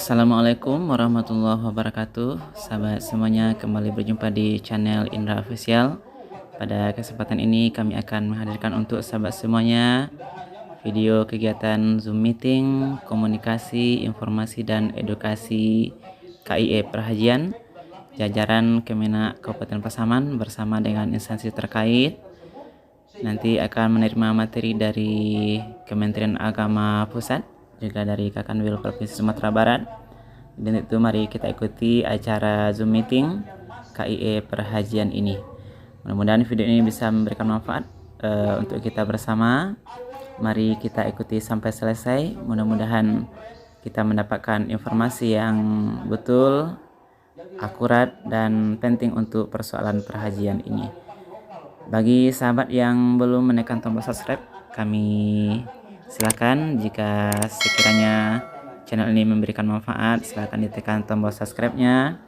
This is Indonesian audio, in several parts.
Assalamualaikum warahmatullahi wabarakatuh. Sahabat semuanya, kembali berjumpa di channel Indra Official. Pada kesempatan ini kami akan menghadirkan untuk sahabat semuanya video kegiatan Zoom meeting, komunikasi, informasi dan edukasi KIE Perhajian jajaran Kemenak Kabupaten Pasaman bersama dengan instansi terkait. Nanti akan menerima materi dari Kementerian Agama Pusat, juga dari Kakanwil Provinsi Sumatera Barat. Dan itu mari kita ikuti acara Zoom meeting KIE Perhajian ini. Mudah-mudahan video ini bisa memberikan manfaat untuk kita bersama. Mari kita ikuti sampai selesai. Mudah-mudahan kita mendapatkan informasi yang betul, akurat, dan penting untuk persoalan perhajian ini. Bagi sahabat yang belum menekan tombol subscribe, kami silakan jika sekiranya channel ini memberikan manfaat, silakan ditekan tombol subscribe-nya,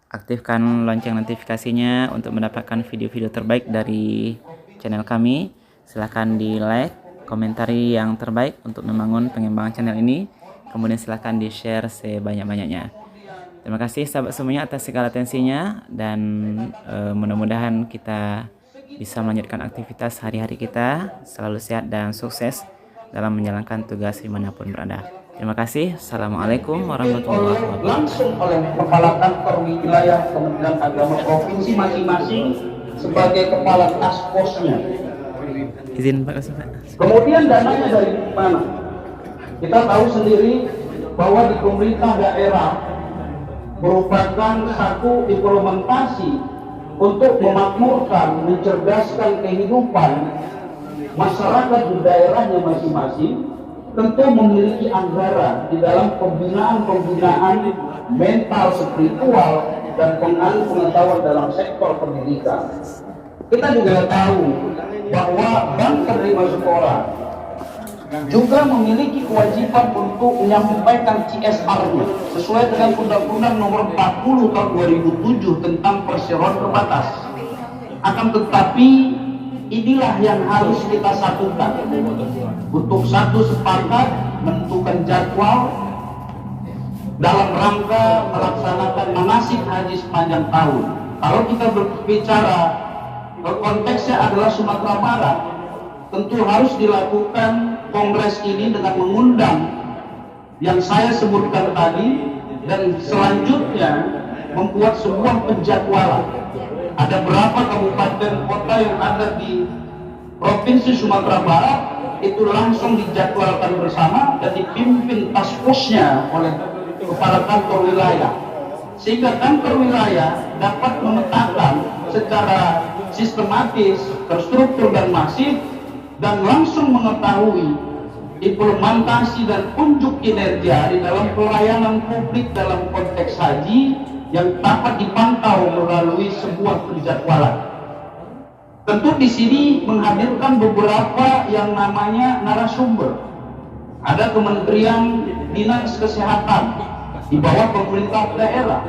aktifkan lonceng notifikasinya untuk mendapatkan video-video terbaik dari channel kami. Silakan di like, komentari yang terbaik untuk membangun pengembangan channel ini, kemudian silakan di share sebanyak-banyaknya. Terima kasih sahabat semuanya atas segala atensinya, dan mudah-mudahan kita bisa melanjutkan aktivitas hari-hari kita selalu sehat dan sukses dalam menjalankan tugas dimanapun berada. Terima kasih. Assalamualaikum warahmatullahi wabarakatuh. Langsung oleh Kepala Kantor Wilayah Kementerian Agama Provinsi masing-masing sebagai Kepala Task Force-nya. Izin Pak Kasih. Kemudian dananya dari mana? Kita tahu sendiri bahwa di pemerintah daerah merupakan satu implementasi untuk memakmurkan, mencerdaskan kehidupan masyarakat di daerahnya masing-masing, tentu memiliki anggaran di dalam pembinaan mental, spiritual, dan pengetahuan dalam sektor pendidikan. Kita juga tahu bahwa bank penerima sekolah juga memiliki kewajiban untuk menyampaikan CSR-nya sesuai dengan Undang-Undang Nomor 40 Tahun 2007 tentang perseroan terbatas. Akan tetapi inilah yang harus kita satukan untuk satu sepakat menentukan jadwal dalam rangka melaksanakan manasik haji sepanjang tahun. Kalau kita berbicara konteksnya adalah Sumatera Barat, tentu harus dilakukan kongres ini dengan mengundang yang saya sebutkan tadi, dan selanjutnya membuat sebuah penjadwalan. Ada berapa kabupaten kota yang ada di Provinsi Sumatera Barat, itu langsung dijadwalkan bersama dan dipimpin task force-nya oleh Kepala Kantor Wilayah, sehingga kantor wilayah dapat memetakan secara sistematis, terstruktur dan masif, dan langsung mengetahui implementasi dan unjuk kinerja di dalam pelayanan publik dalam konteks haji yang dapat dipantau melalui sebuah penjadwalan. Tentu di sini menghadirkan beberapa yang namanya narasumber. Ada Kementerian Dinas Kesehatan di bawah pemerintah daerah,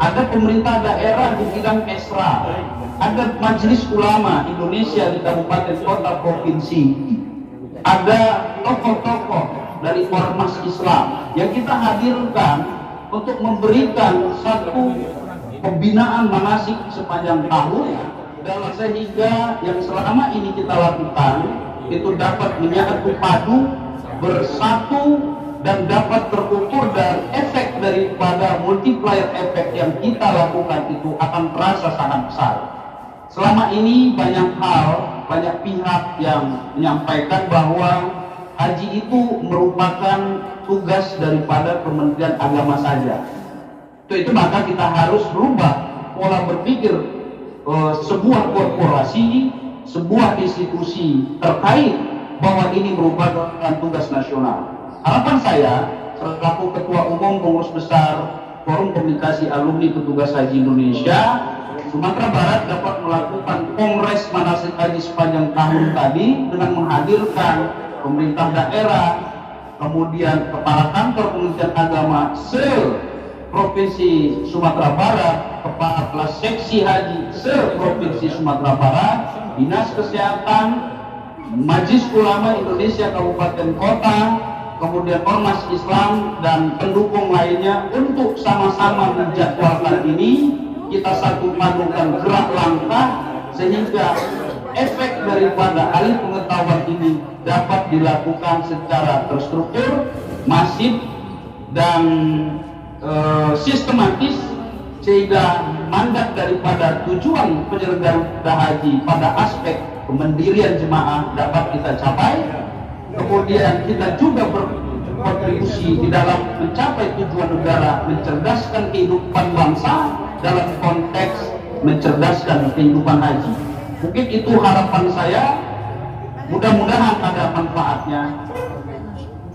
ada pemerintah daerah di bidang Esra, ada Majelis Ulama Indonesia di kabupaten kota provinsi, ada tokoh-tokoh dari ormas Islam yang kita hadirkan untuk memberikan satu pembinaan manasik sepanjang tahun, dan sehingga yang selama ini kita lakukan itu dapat menyatu padu, bersatu, dan dapat terukur, dan efek daripada multiplier efek yang kita lakukan itu akan terasa sangat besar. Selama ini banyak hal, banyak pihak yang menyampaikan bahwa haji itu merupakan tugas daripada Kementerian Agama saja. Itu maka kita harus berubah pola berpikir sebuah korporasi, sebuah institusi terkait bahwa ini merupakan tugas nasional. Harapan saya selaku Ketua Umum Pengurus Besar Forum Komunikasi Alumni Petugas Haji Indonesia Sumatera Barat dapat melakukan kongres manasik haji sepanjang tahun tadi dengan menghadirkan pemerintah daerah, kemudian Kepala Kantor Kementerian Agama se-Provinsi Sumatera Barat, Kepala Seksi Haji se-Provinsi Sumatera Barat, Dinas Kesehatan, Majelis Ulama Indonesia Kabupaten Kota, kemudian ormas Islam dan pendukung lainnya untuk sama-sama menjadwalkan ini, kita satu padukan gerak langkah sehingga efek daripada alih pengetahuan ini dapat dilakukan secara terstruktur, masif, dan sistematis, sehingga mandat daripada tujuan penyelenggara haji pada aspek kemandirian jemaah dapat kita capai. Kemudian kita juga berkontribusi di dalam mencapai tujuan negara, mencerdaskan kehidupan bangsa dalam konteks mencerdaskan kehidupan haji. Mungkin itu harapan saya, mudah-mudahan ada manfaatnya.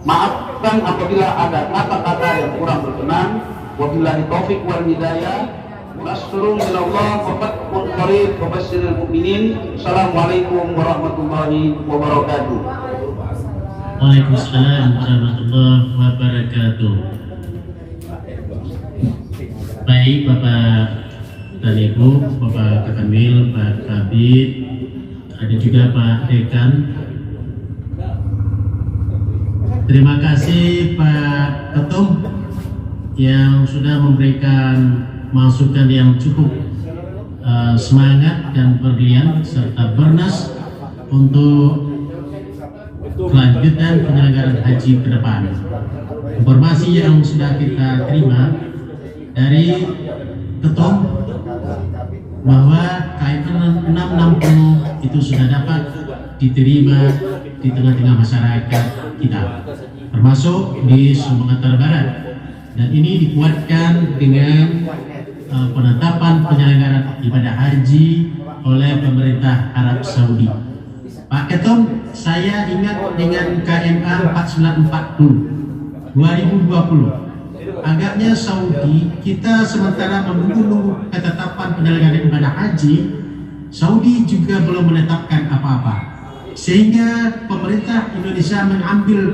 Maafkan apabila ada kata-kata yang kurang berkenan. Wabillahi taufik wal hidayah. Nasrun minallah wa fathun qarib wa basyiril mu'minin. Assalamualaikum warahmatullahi wabarakatuh. Waalaikumsalam warahmatullahi wabarakatuh. Baik Bapak dan Ibu, Bapak Kakamil, Pak Kabid, ada juga Pak Dekan. Terima kasih Pak Ketum yang sudah memberikan masukan yang cukup semangat dan berlian serta bernas untuk kelanjutan penyelenggaraan haji ke depan. Informasi yang sudah kita terima dari Ketum bahwa KM 660 itu sudah dapat diterima di tengah-tengah masyarakat kita, termasuk di Sumatera Barat, dan ini dikuatkan dengan penetapan penyelenggaraan ibadah haji oleh pemerintah Arab Saudi. Pak Ketum, saya ingat dengan KMA 4940 2020. Agaknya Saudi, kita sementara menunggu ketetapan penyelenggaraan ibadah haji, Saudi juga belum menetapkan apa-apa, sehingga pemerintah Indonesia mengambil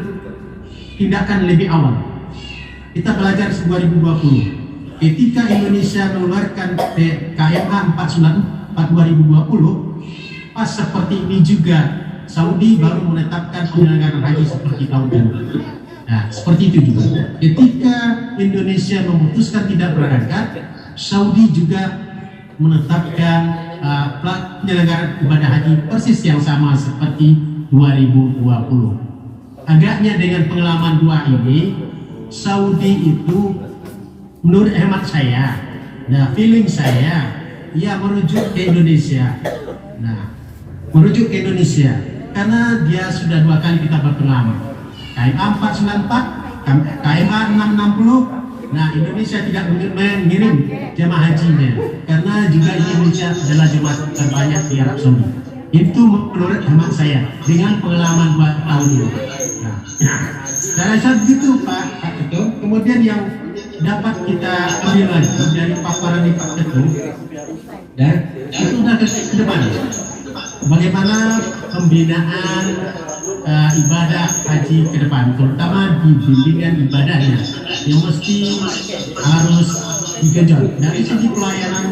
tindakan lebih awal. Kita belajar 2020, ketika Indonesia mengeluarkan KMA 494 2020, pas seperti ini juga Saudi baru menetapkan penyelenggaraan haji seperti tahun ini. Nah, seperti itu juga. Ketika Indonesia memutuskan tidak berangkat, Saudi juga menetapkan penyelenggaraan ibadah haji persis yang sama seperti 2020. Agaknya dengan pengalaman dua ini, Saudi itu menurut hemat saya, nah feeling saya, ia merujuk ke Indonesia. Nah, merujuk ke Indonesia karena dia sudah dua kali kita berpengalaman. KMA 494, KMA 660. Nah, Indonesia tidak mengirim jemaah hajinya karena juga Indonesia adalah jemaah terbanyak di Arab Saudi. Itu menurut hemat saya dengan pengalaman 2 tahun ini. Nah, saya rasa begitu Pak Ketum. Kemudian yang dapat kita ambil lagi dari paparan Pak Ketum, dan itu sudah ke depan. Bagaimana pembinaan ibadah haji ke depan, terutama di bimbingan ibadahnya yang mesti harus digenjot dari segi pelayanan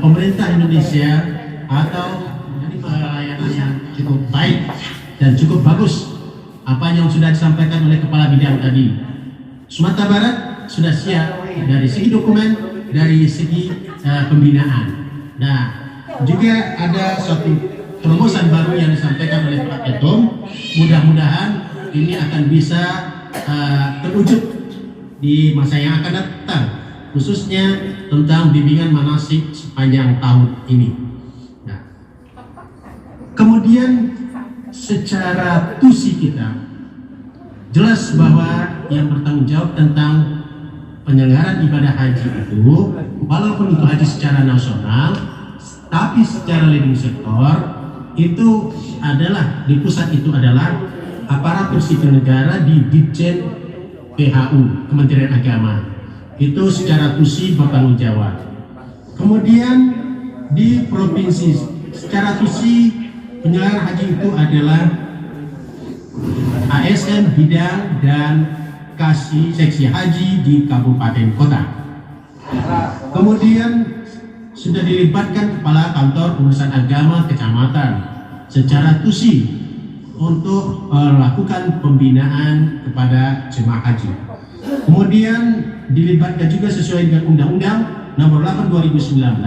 pemerintah Indonesia, atau dari pelayanan yang cukup baik dan cukup bagus apa yang sudah disampaikan oleh kepala bidang tadi. Sumatera Barat sudah siap dari segi dokumen, dari segi pembinaan. Nah, juga ada suatu terobosan baru yang disampaikan oleh Pak Ketum. Mudah-mudahan ini akan bisa terwujud di masa yang akan datang, khususnya tentang bimbingan manasik sepanjang tahun ini. Nah, kemudian secara tusi kita jelas bahwa yang bertanggung jawab tentang penyelenggaraan ibadah haji itu, walaupun itu haji secara nasional, tapi secara leading sektor itu adalah di pusat, itu adalah aparatur sipil negara di Ditjen PHU Kementerian Agama, itu secara tusi bertanggung jawab. Kemudian di provinsi secara tusi penyelenggaraan haji itu adalah ASN bidang dan kasih seksi haji di kabupaten kota. Kemudian sudah dilibatkan kepala kantor urusan agama kecamatan secara tusi untuk lakukan pembinaan kepada jemaah haji. Kemudian dilibatkan juga sesuai dengan Undang-Undang Nomor 8 2019,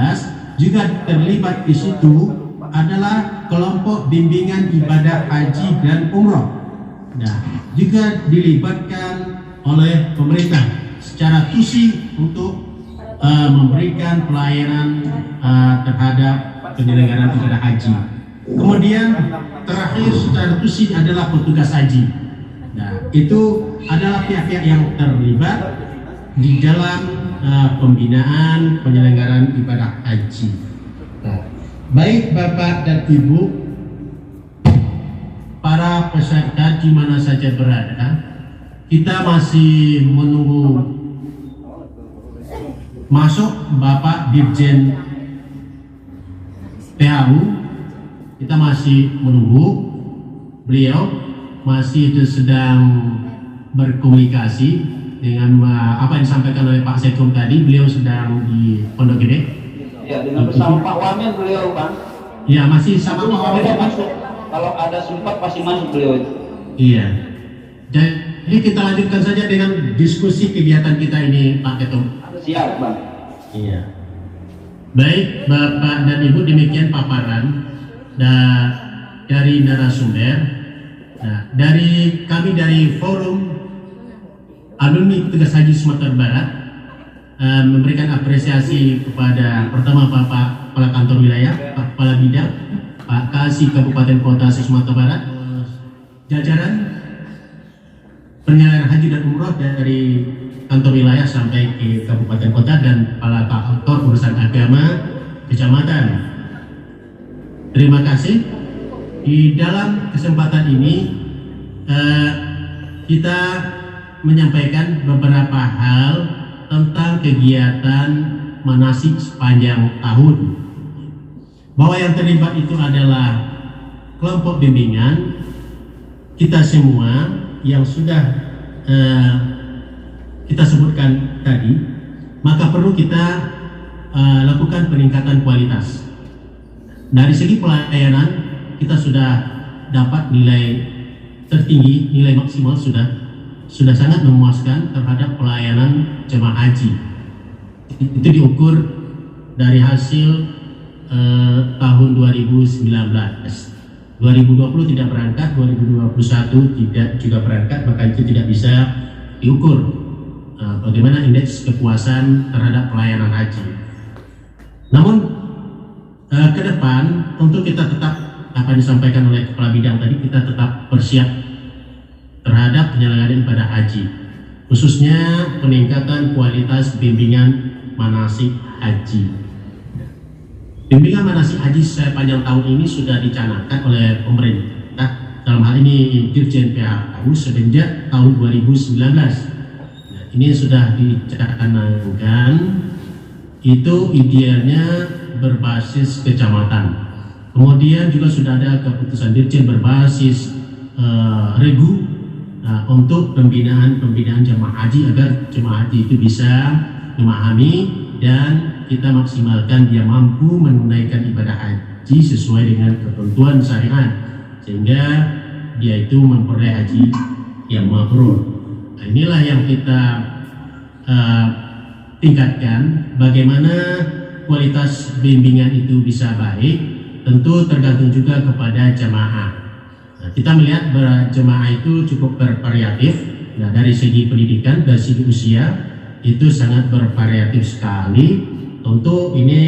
juga terlibat di situ adalah kelompok bimbingan ibadah haji dan umroh. Nah, juga dilibatkan oleh pemerintah secara khusus untuk memberikan pelayanan terhadap penyelenggaraan ibadah haji. Kemudian terakhir secara khusus adalah petugas haji. Nah, itu adalah pihak-pihak yang terlibat di dalam pembinaan penyelenggaraan ibadah haji. Nah, baik Bapak dan Ibu, para peserta di mana saja berada, kita masih menunggu masuk Bapak Dirjen PHU. Kita masih menunggu, beliau masih sedang berkomunikasi dengan apa yang disampaikan oleh Pak Sekum tadi. Beliau sedang di Pondok Gede. Ya, dengan bersama Pak Wamen beliau, Bang. Ya, masih sama Pak Wamen. Masuk. Kalau ada sempat pasti masuk beliau itu. Iya. Jadi kita lanjutkan saja dengan diskusi kegiatan kita ini, Pak Ketum. Siap, Bang. Iya. Baik, Bapak dan Ibu, demikian paparan dari narasumber. Nah, kami dari Forum Alumni Petugas Haji Sumatera Barat memberikan apresiasi kepada pertama Bapak Kepala Kantor Wilayah, Pak Kepala Bidang, Pak Kasih Kabupaten Kota Sumatera Barat, jajaran penyelenggaraan haji dan umroh dari kantor wilayah sampai ke kabupaten kota, dan kepala kantor urusan agama kecamatan. Terima kasih. Di dalam kesempatan ini kita menyampaikan beberapa hal tentang kegiatan manasik sepanjang tahun. Bahwa yang terlibat itu adalah kelompok bimbingan kita semua yang sudah kita sebutkan tadi, maka perlu kita lakukan peningkatan kualitas. Dari segi pelayanan kita sudah dapat nilai tertinggi, nilai maksimal sudah sangat memuaskan terhadap pelayanan jemaah haji. Itu diukur dari hasil tahun 2019. 2020 tidak berangkat, 2021 tidak juga berangkat, maka itu tidak bisa diukur bagaimana indeks kepuasan terhadap pelayanan haji. Namun ke depan untuk kita tetap apa yang disampaikan oleh Kepala Bidang tadi, kita tetap bersiap terhadap penyelenggaraan ibadah haji, khususnya peningkatan kualitas bimbingan manasik haji. Bimbingan manasik haji sepanjang tahun ini sudah dicanangkan oleh pemerintah, dalam hal ini Dirjen PHU sejak tahun 2019. Nah, ini sudah dicanangkan, itu idealnya berbasis kecamatan. Kemudian juga sudah ada keputusan Dirjen berbasis regu untuk pembinaan jemaah haji, agar jemaah haji itu bisa memahami dan kita maksimalkan dia mampu menunaikan ibadah haji sesuai dengan ketentuan syariat, sehingga dia itu memperoleh haji yang mabrur. Nah, inilah yang kita tingkatkan. Bagaimana kualitas bimbingan itu bisa baik, tentu tergantung juga kepada jemaah. Nah, kita melihat bahwa jemaah itu cukup bervariatif. Nah, dari segi pendidikan, dari segi usia itu sangat bervariatif sekali. Tentu ini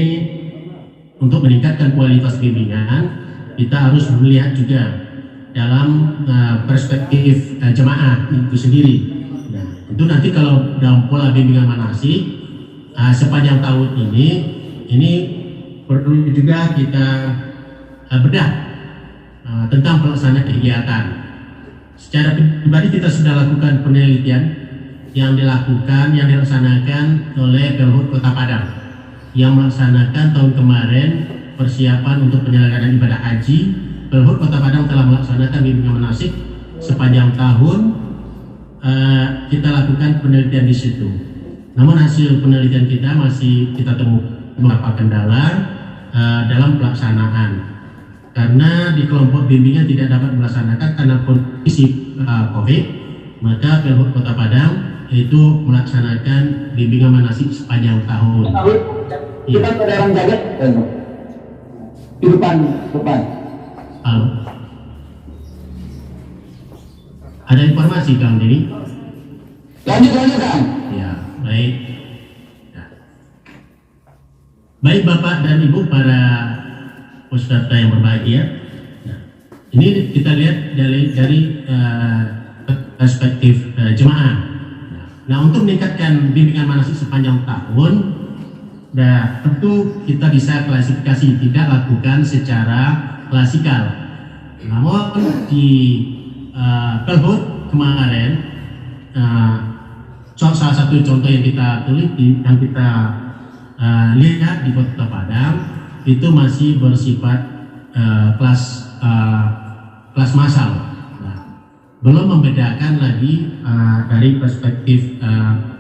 untuk meningkatkan kualitas bimbingan, kita harus melihat juga dalam perspektif jemaah itu sendiri. Nah, itu nanti kalau dalam pola bimbingan manasik sepanjang tahun ini perlu juga kita bedah tentang pelaksanaan kegiatan. Secara pribadi kita sudah lakukan penelitian yang dilaksanakan oleh Pelhut Kota Padang, yang melaksanakan tahun kemarin persiapan untuk penyelenggaraan ibadah haji. Pelhut Kota Padang telah melaksanakan bimbingan manasik sepanjang tahun. Kita lakukan penelitian di situ. Namun hasil penelitian kita masih kita temukan beberapa kendala dalam pelaksanaan. karena di kelompok bimbingan tidak dapat melaksanakan karena kondisi COVID, maka Pelhut Kota Padang itu melaksanakan bimbingan manasik sepanjang tahun. Kita ke daerah Jagat, di depan. Halo. Ada informasi Kang Denny? Lanjut Kang. Ya, baik. Ya. Baik Bapak dan Ibu para peserta yang berbahagia. Nah, ini kita lihat dari perspektif jemaah. Nah, untuk meningkatkan bimbingan manasik sepanjang tahun, nah, tentu kita bisa klasifikasi, tidak lakukan secara klasikal. Namun di Pelhut kemarin, salah satu contoh yang kita teliti, yang kita lihat di Kota Padang, itu masih bersifat kelas massal. Nah, belum membedakan lagi dari perspektif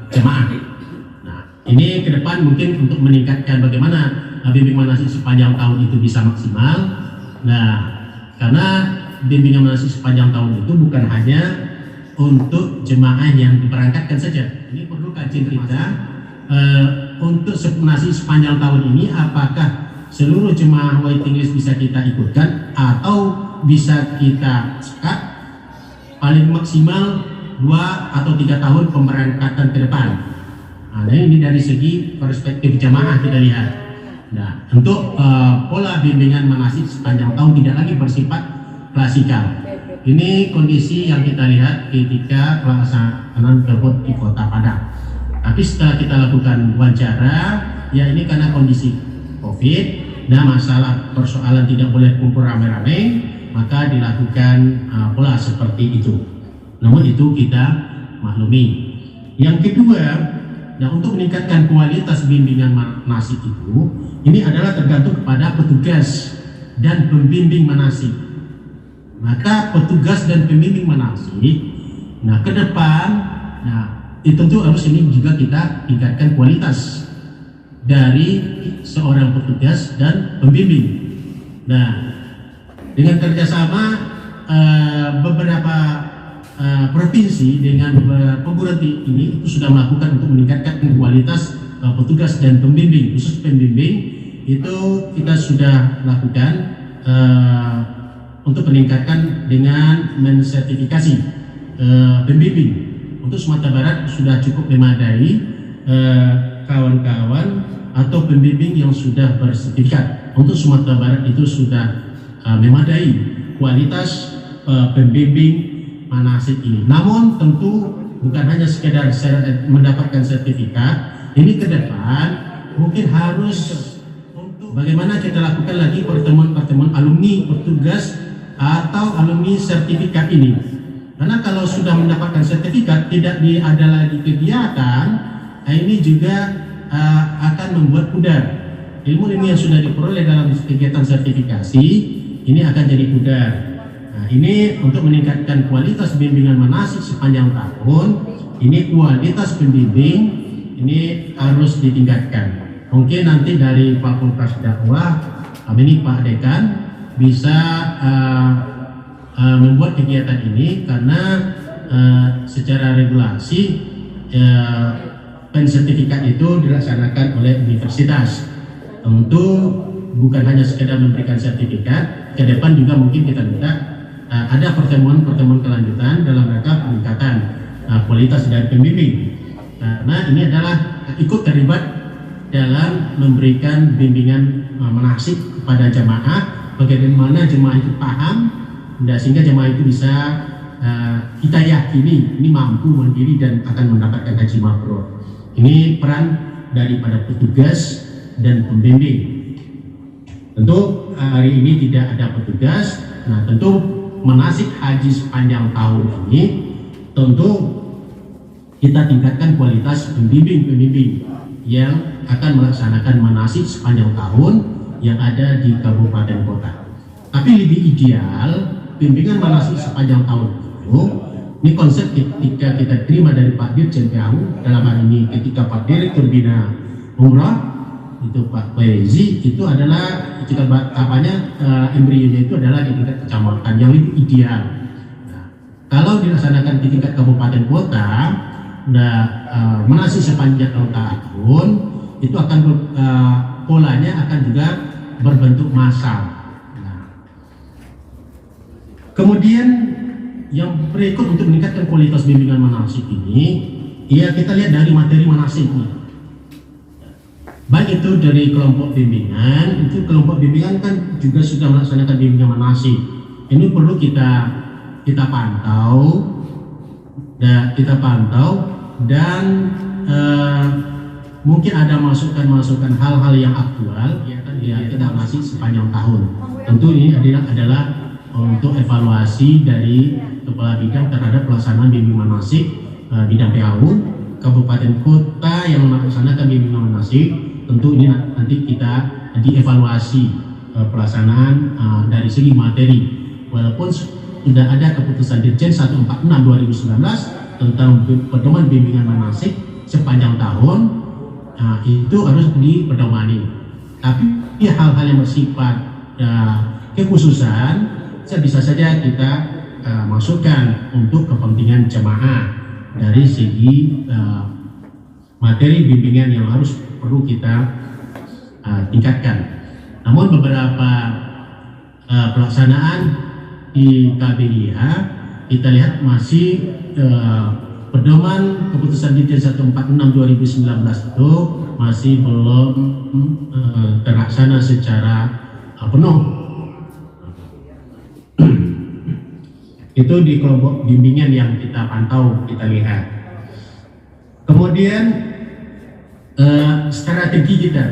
jemaah. Nah, ini ke depan mungkin untuk meningkatkan bagaimana bimbingan manasik sepanjang tahun itu bisa maksimal. Nah, karena bimbingan manasik sepanjang tahun itu bukan hanya untuk jemaah yang diberangkatkan saja. Ini perlu kajian kita untuk manasik sepanjang tahun ini, apakah seluruh jemaah waiting list bisa kita ikutkan atau bisa kita sekat paling maksimal 2 atau 3 tahun pemberangkatan ke depan. Nah, ini dari segi perspektif jemaah kita lihat. Nah, untuk pola bimbingan manasik sepanjang tahun tidak lagi bersifat klasikal. Ini kondisi yang kita lihat ketika pelaksanaan Pelhut di Kota Padang. Tapi setelah kita lakukan wawancara, ya ini karena kondisi COVID dan masalah persoalan tidak boleh kumpul rame-rame, maka dilakukan pola seperti itu. Namun itu kita maklumi. Yang kedua, nah untuk meningkatkan kualitas bimbingan manasik itu, ini adalah tergantung kepada petugas dan pembimbing manasik. Maka petugas dan pembimbing manasik, nah ke depan, nah itu tentu harus ini juga kita tingkatkan kualitas dari seorang petugas dan pembimbing. Nah, dengan kerjasama beberapa provinsi dengan perguruan tinggi ini itu sudah melakukan untuk meningkatkan kualitas petugas dan pembimbing. Khusus pembimbing itu kita sudah lakukan untuk meningkatkan dengan mensertifikasi pembimbing. Untuk Sumatera Barat sudah cukup memadai kawan-kawan atau pembimbing yang sudah bersertifikat. Untuk Sumatera Barat itu sudah memadai kualitas pembimbing manasik ini. Namun tentu bukan hanya sekedar mendapatkan sertifikat. Ini ke depan mungkin harus untuk bagaimana kita lakukan lagi pertemuan-pertemuan alumni petugas atau alumni sertifikat ini. Karena kalau sudah mendapatkan sertifikat tidak ada lagi kegiatan, ini juga akan membuat pudar. Ilmu-ilmu yang sudah diperoleh dalam kegiatan sertifikasi ini akan jadi pudar. Nah, ini untuk meningkatkan kualitas bimbingan manasik sepanjang tahun, ini kualitas pembimbing ini harus ditingkatkan. Mungkin nanti dari Fakultas Dakwah, ini Pak Dekan bisa membuat kegiatan ini karena secara regulasi pensertifikat itu dilaksanakan oleh universitas. Tentu bukan hanya sekedar memberikan sertifikat, ke depan juga mungkin kita minta ada pertemuan-pertemuan kelanjutan dalam rangka peningkatan kualitas dari pembimbing. Karena ini adalah ikut terlibat dalam memberikan bimbingan manasik kepada jemaah, bagaimana jemaah itu paham, dan sehingga jemaah itu bisa kita yakini ini mampu mandiri dan akan mendapatkan haji mabrur. Ini peran daripada petugas dan pembimbing. Tentu hari ini tidak ada petugas. Nah, tentu manasik haji sepanjang tahun ini tentu kita tingkatkan kualitas pembimbing-pembimbing yang akan melaksanakan manasik sepanjang tahun yang ada di kabupaten kota. Tapi lebih ideal bimbingan manasik sepanjang tahun itu, ini konsep ketika kita terima dari Pak Dirjen PAU, dalam hal ini ketika Pak Direktur Bina Umrah itu Pak Poezi, itu adalah kita tahapannya embrionya itu adalah di tingkat kecamatan yang itu ideal. Nah, kalau dilaksanakan di tingkat kabupaten kota, masih sepanjang tahun itu akan polanya akan juga berbentuk massal. Nah, kemudian yang berikut untuk meningkatkan kualitas bimbingan manasik ini, ya kita lihat dari materi manasiknya. Baik itu dari kelompok bimbingan, itu kelompok bimbingan kan juga sudah melaksanakan bimbingan manasik. Ini perlu kita pantau dan mungkin ada masukan hal-hal yang aktual ya kita masih sepanjang tahun. Tentu ini adalah untuk evaluasi dari kepala bidang terhadap pelaksanaan bimbingan manasik bidang PAU kabupaten kota yang melaksanakan bimbingan manasik. Tentu ini nanti kita dievaluasi pelaksanaan dari segi materi. Walaupun sudah ada keputusan Dirjen 146 2019 tentang pedoman bimbingan manasik sepanjang tahun, itu harus dipedomani. Tapi hal-hal yang bersifat kekhususan bisa saja kita masukkan untuk kepentingan jemaah dari segi materi bimbingan yang harus perlu kita tingkatkan. Namun beberapa pelaksanaan di KBIH kita lihat masih pedoman keputusan Dirjen 146 2019 itu masih belum terlaksana secara penuh. Itu di kelompok bimbingan yang kita pantau, kita lihat. Kemudian strategi kita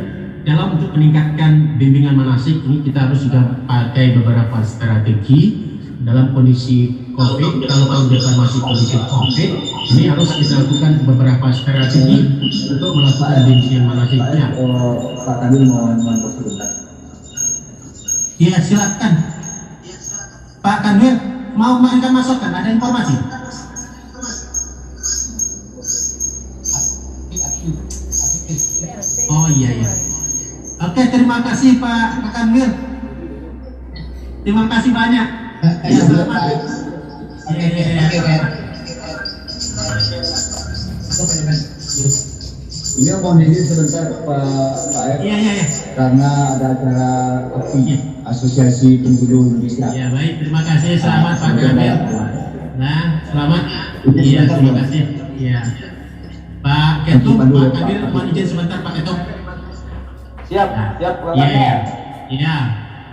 dalam untuk meningkatkan bimbingan manasik ini, kita harus juga pakai beberapa strategi dalam kondisi COVID. Kalau kita masih kondisi COVID, ini harus kita lakukan beberapa strategi untuk melakukan bimbingan manasiknya. Pak Kamil mau masuk sebentar. Iya, silakan. Pak Kamil mau memberikan masukan, ada informasi? Oh iya. Oke, terima kasih Pak Kanwil. Terima kasih banyak. Ya, selamat. Ini mohon izin sebentar Pak F. Iya. Karena ada acara Asosiasi Penggulu Indonesia. Ya baik, terima kasih. Selamat Pak Kanwil. Nah, selamat. Iya, terima kasih. Iya. Pak Ketum, Pak Kanwil, mohon izin sebentar Pak Ketum. Siap. Iya.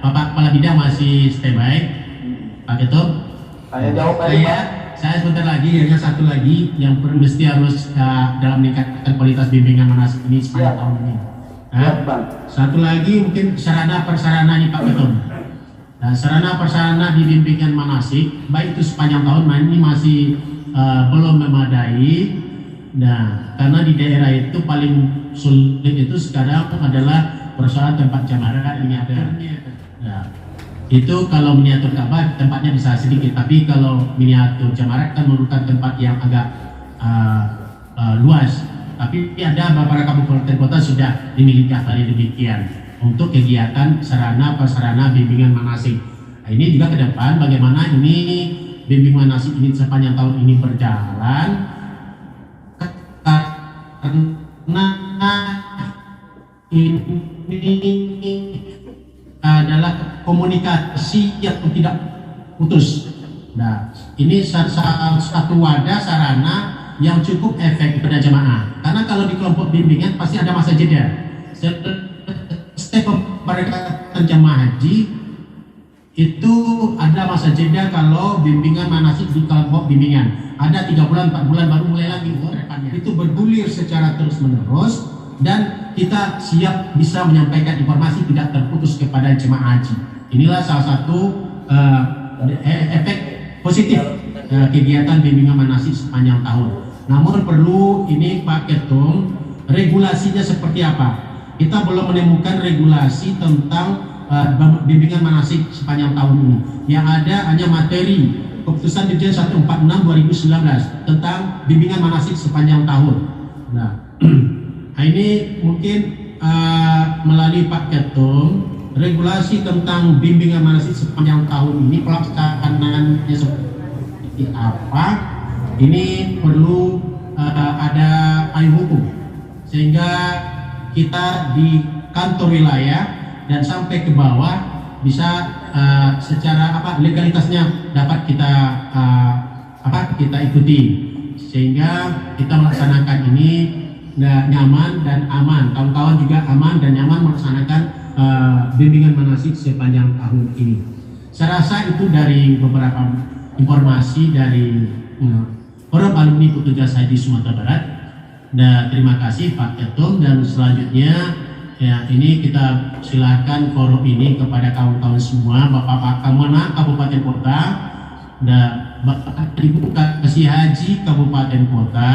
Bapak Kepala Bidang masih standby. Pak Ketum. Saya jawab aja. Saya sebentar lagi, hanya satu lagi yang mesti harus dalam meningkatkan kualitas bimbingan manasik ini sepanjang tahun ini. Satu lagi mungkin sarana prasarana nih Pak Ketum. Nah, sarana prasarana di bimbingan manasik baik itu sepanjang tahun ini masih belum memadai. Nah, karena di daerah itu paling sulit itu sekarang adalah persoalan tempat jamaah ini ada. Nah, itu kalau miniatur Ka'bah tempatnya bisa sedikit, tapi kalau miniatur jamaah kan memerlukan tempat yang agak luas. Tapi ada beberapa kabupaten kota sudah dimiliki hal demikian untuk kegiatan sarana prasarana bimbingan manasik. Nah, ini juga ke depan bagaimana ini bimbingan manasik ini sepanjang tahun ini berjalan. Karena ini adalah komunikasi yang tidak putus. Nah, ini satu wadah sarana yang cukup efektif pada jemaah. Karena kalau di kelompok bimbingan pasti ada masa jeda. Setiap pemberangkatan jemaah haji itu ada masa jeda kalau bimbingan manasik di kelompok bimbingan. Ada 3 bulan, 4 bulan baru mulai lagi depannya. Itu bergulir secara terus menerus dan kita siap bisa menyampaikan informasi tidak terputus kepada jemaah haji. Inilah salah satu efek positif kegiatan bimbingan manasik sepanjang tahun. Namun perlu ini Pak Ketum, regulasinya seperti apa? Kita belum menemukan regulasi tentang bimbingan manasik sepanjang tahun ini. Yang ada hanya materi keputusan Dirjen 146 2019 tentang bimbingan manasik sepanjang tahun. Nah, ini mungkin melalui Pak Ketum, regulasi tentang bimbingan manasik sepanjang tahun ini pelaksanaannya seperti apa, ini perlu ada payung hukum sehingga kita di kantor wilayah dan sampai ke bawah bisa secara legalitasnya dapat kita ikuti sehingga kita melaksanakan ini nyaman dan aman, kawan-kawan juga aman dan nyaman melaksanakan bimbingan manasik sepanjang tahun ini. Saya rasa itu dari beberapa informasi dari forum alumni petugas haji Sumatera Barat. Nah, terima kasih Pak Ketum, dan selanjutnya ya ini kita silakan forum ini kepada kawan-kawan semua, Bapak Kamana Kabupaten Kota dan Bapak Ibu Kasih Haji Kabupaten Kota,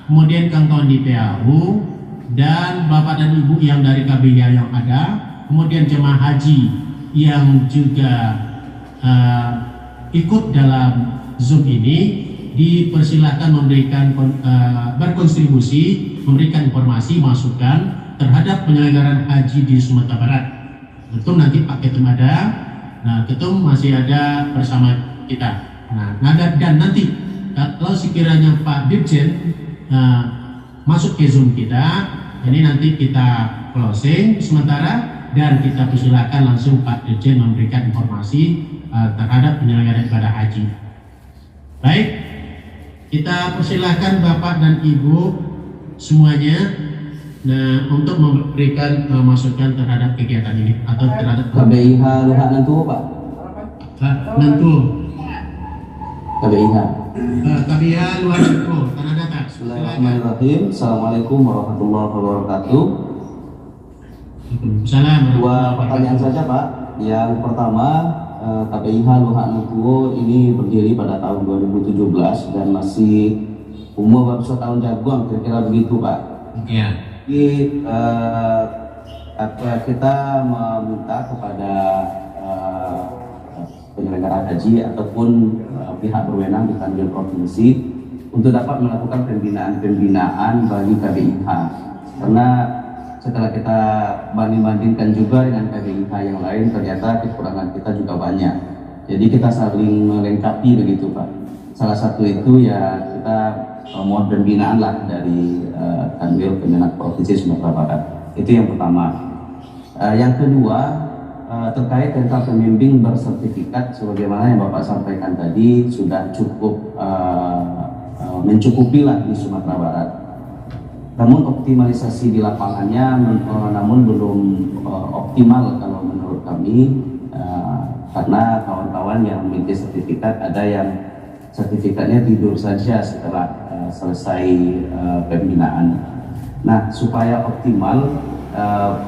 kemudian kawan-kawan di PAU dan Bapak dan Ibu yang dari KBIA yang ada, kemudian jemaah haji yang juga ikut dalam Zoom ini, dipersilakan memberikan berkontribusi, memberikan informasi, masukan terhadap penyelenggaraan haji di Sumatera Barat. Tentu nanti Pak Ketum ada, nah Ketum masih ada bersama kita. Nah, dan nanti kalau sekiranya Pak Dirjen masuk ke Zoom kita, ini nanti kita closing sementara dan kita persilakan langsung Pak Dirjen memberikan informasi terhadap penyelenggaraan ibadah haji. Baik, kita persilakan Bapak dan Ibu semuanya untuk memberikan masukan terhadap kegiatan ini atau terhadap KBIH Luhak Nantu Pak. Nantu. KBIH. KBIH Luhak Nantu. Tanah Datar. Bismillahirrahmanirrahim. Assalamualaikum warahmatullahi wabarakatuh. Salam. Dua pertanyaan saja Pak. Yang pertama, KBIH Luhak Nantu ini berdiri pada tahun 2017 dan masih umur baru 1 tahun jagung, kira-kira begitu Pak. Ya. Jadi kita meminta kepada penyelenggara haji ataupun pihak berwenang di kanwil provinsi untuk dapat melakukan pembinaan bagi KBIH, karena setelah kita banding-bandingkan juga dengan KBIH yang lain, ternyata kekurangan kita juga banyak. Jadi kita saling melengkapi begitu Pak. Salah satu itu ya kita mohon pembinaan lah dari Kanwil Kemenak Provinsi Sumatera Barat. Itu yang pertama. Yang kedua, terkait tentang pembimbing bersertifikat, sebagaimana yang Bapak sampaikan tadi sudah cukup mencukupi lah di Sumatera Barat. Namun optimalisasi di lapangannya namun belum optimal kalau menurut kami, karena kawan-kawan yang memiliki sertifikat ada yang sertifikatnya tidur saja setelah selesai pembinaan. Nah, supaya optimal,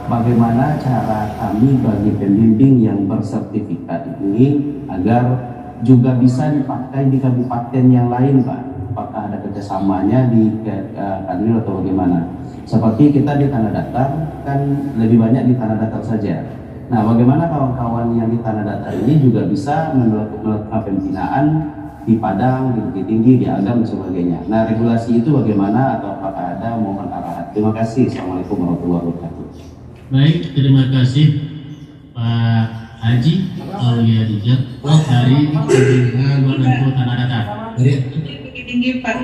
bagaimana cara kami bagi pembimbing yang bersertifikat ini agar juga bisa dipakai di kabupaten yang lain Pak? Apakah ada kerjasamanya di Kanwil atau bagaimana? Seperti kita di Tanah Datar kan lebih banyak di Tanah Datar saja. Nah, bagaimana kawan-kawan yang di Tanah Datar ini juga bisa melakukan pembinaan di Padang, di Bukit Tinggi, di Agam dan sebagainya. Nah, regulasi itu bagaimana atau apakah ada mohon arahan? Terima kasih. Assalamualaikum warahmatullahi wabarakatuh. Baik, terima kasih Pak Haji Aulia Dijak dari KBIH Luhak Nantu Tanah Datar. Bukit Tinggi Pak.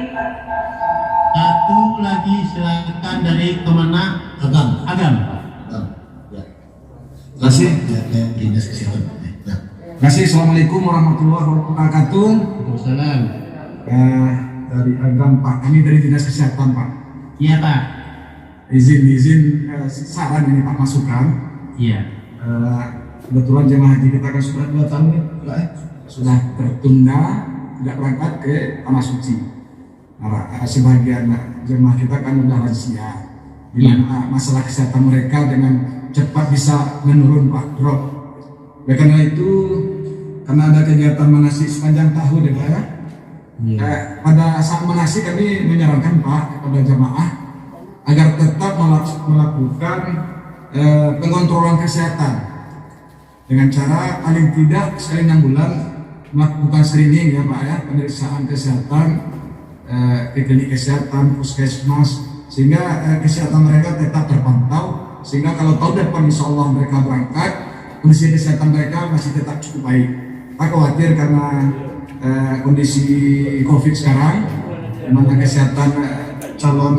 Satu lagi silakan dari Kemenak Agam. Terima kasih. Dinas Kesehatan. Terima kasih. Assalamualaikum warahmatullahi wabarakatuh. Waalaikumsalam. Dari Agam Pak, kami dari Dinas Kesehatan Pak. Iya Pak. Izin saran ini Pak, masukan. Iya. Kebetulan jemaah haji kita kan sudah 2 tahun ya, Pak, sudah tertunda tidak berangkat ke Tanah Suci. Nah, sebagian jemaah kita kan udah lansia, di mana masalah kesehatan mereka dengan cepat bisa menurun Pak, drop. Oleh karena itu, karena ada kegiatan manasik sepanjang tahun ya Pak ya. Pada saat manasik kami menyarankan Pak kepada jemaah agar tetap melakukan pengontrolan kesehatan dengan cara paling tidak sekali 6 bulan melakukan screening ya Pak ya, pemeriksaan kesehatan ke klinik kesehatan, puskesmas, sehingga kesehatan mereka tetap terpantau sehingga kalau tahun depan insya Allah mereka berangkat, kondisi kesehatan mereka masih tetap cukup baik. Kita khawatir karena kondisi COVID sekarang, di mana kesehatan calon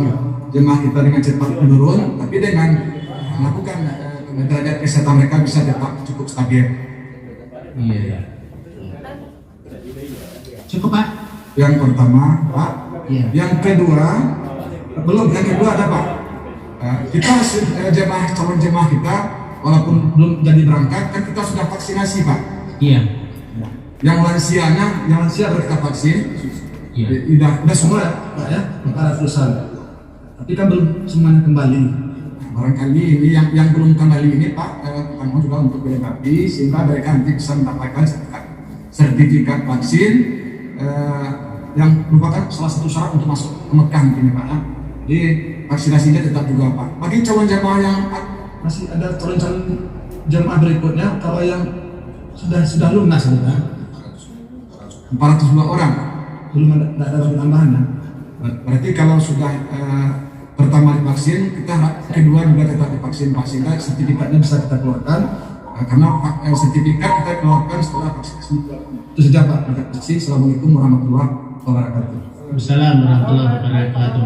jemaah kita dengan cepat menurun, tapi dengan melakukan derajat kesehatan mereka bisa tetap cukup stabil. Iya. Cukup Pak? Yang pertama Pak, Iya. yang kedua yang kedua ada Pak. Kita calon jemaah kita walaupun belum jadi berangkat kan kita sudah vaksinasi Pak. Iya. Yang lansia baru kita vaksin. Iya. Udah semua Pak ya, 400-an. Tapi kan belum semuanya kembali. Barangkali ini yang belum kembali ini Pak, kita mau juga untuk dilengkapi sehingga mereka nanti bisa mendapatkan sertifikat vaksin yang merupakan salah satu syarat untuk masuk ke Mekah nantinya Pak ya. Jadi vaksinasinya tetap juga Pak. Bagi calon jemaah yang masih ada calon jemaah berikutnya, kalau yang sudah lunas sudah 402 orang belum ada tambahan ya. Berarti kalau sudah pertama divaksin, kita kedua juga tetap divaksin. Sertifikatnya bisa kita keluarkan karena sertifikat kita keluarkan setelah vaksinasi. Itu saja Pak. Terima kasih. Assalamualaikum warahmatullahi wabarakatuh. Assalamualaikum warahmatullahi wabarakatuh.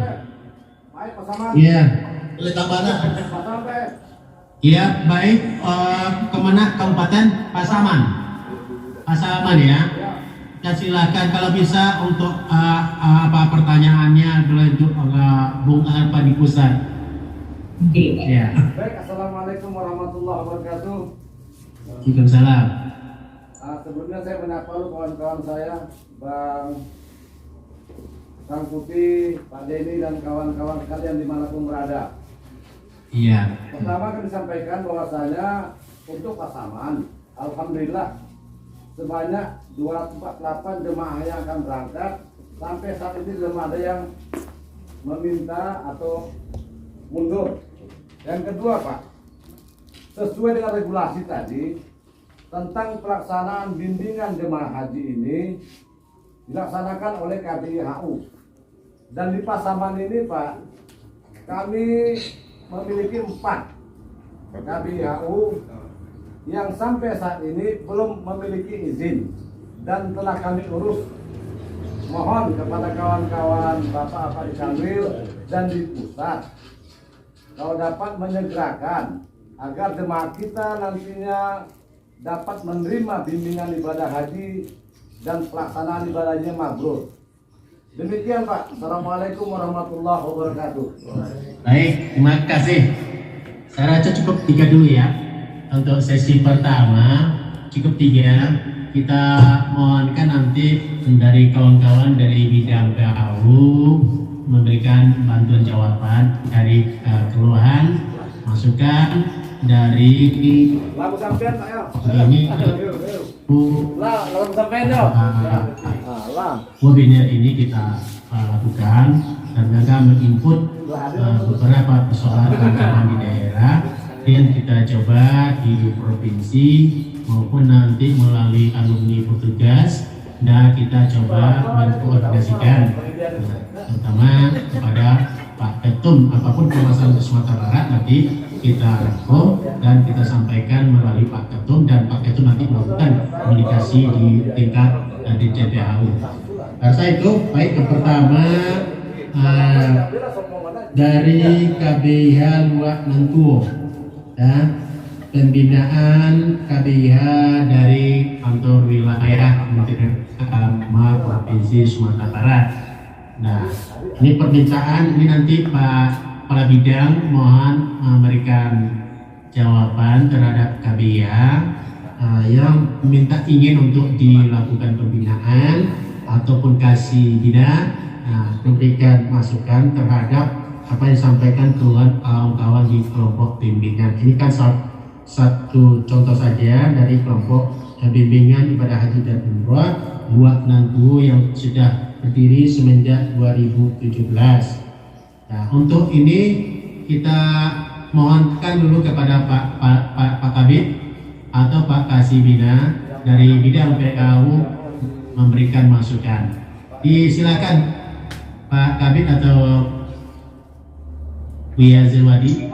Iya. Boleh tambahan? Iya, baik. Kemana Kabupaten Pasaman? Pasaman ya. Ya silakan kalau bisa untuk apa pertanyaannya berlanjut Bung Arpa di pusat. Ya. Baik, assalamualaikum warahmatullahi wabarakatuh. Waalaikumsalam. Sebelumnya saya menyapa kawan-kawan saya, Bang Putih, Pak Denny dan kawan-kawan sekalian dimanapun berada. Iya. Pertama kami sampaikan bahwasanya untuk Pasaman, alhamdulillah sebanyak 248 jemaah yang akan berangkat. Sampai saat ini belum ada yang meminta atau mundur. Yang kedua Pak, sesuai dengan regulasi tadi tentang pelaksanaan bimbingan jemaah haji ini dilaksanakan oleh KBIHU. Dan di Pasaman ini Pak, kami memiliki 4 KBIHU yang sampai saat ini belum memiliki izin dan telah kami urus. Mohon kepada kawan-kawan Bapak di Kanwil dan di pusat, kalau dapat menyegerakan agar jemaah kita nantinya dapat menerima bimbingan ibadah haji dan pelaksanaan ibadahnya mabrur. Demikian Pak. Assalamualaikum warahmatullahi wabarakatuh. Baik, terima kasih. Saya rasa cukup 3 dulu ya. Untuk sesi pertama cukup 3. Kita mohonkan nanti dari kawan-kawan dari bidang PAU memberikan bantuan jawaban dari keluhan, masukan dari Lagu sampean Pak ya. ini Lagu sampean ya. webinar ini kita lakukan dan juga menginput beberapa persoalan kawan-kawan di daerah yang kita coba di provinsi maupun nanti melalui alumni petugas dan kita coba mengkoordinasikan terutama kepada Pak Ketum apapun permasalahan di Sumatera Barat nanti kita rangkum dan kita sampaikan melalui Pak Ketum dan Pak Ketum nanti melakukan komunikasi di tingkat di TPAU. Rasa itu baik. Yang pertama dari KBIH Luak Nangkuo dan pembinaan KBIH dari kantor wilayah Kementerian Agama Provinsi Sumatera Barat. Nah, ini permintaan ini nanti Pak Kepala Bidang mohon memberikan jawaban terhadap KBIH yang minta ingin untuk dilakukan pembinaan ataupun kasih bidang, memberikan masukan terhadap apa yang disampaikan keluhan kawan-kawan di kelompok bimbingan. Ini kan satu contoh saja dari kelompok bimbingan ibadah haji dan umrah Luak Nangkuo yang sudah berdiri semenjak 2017. Nah, untuk ini kita mohonkan dulu kepada Pak Kabid atau Pak Kasibina dari bidang PKU memberikan masukan. Silakan Pak Kabid atau Buya Zilwadi.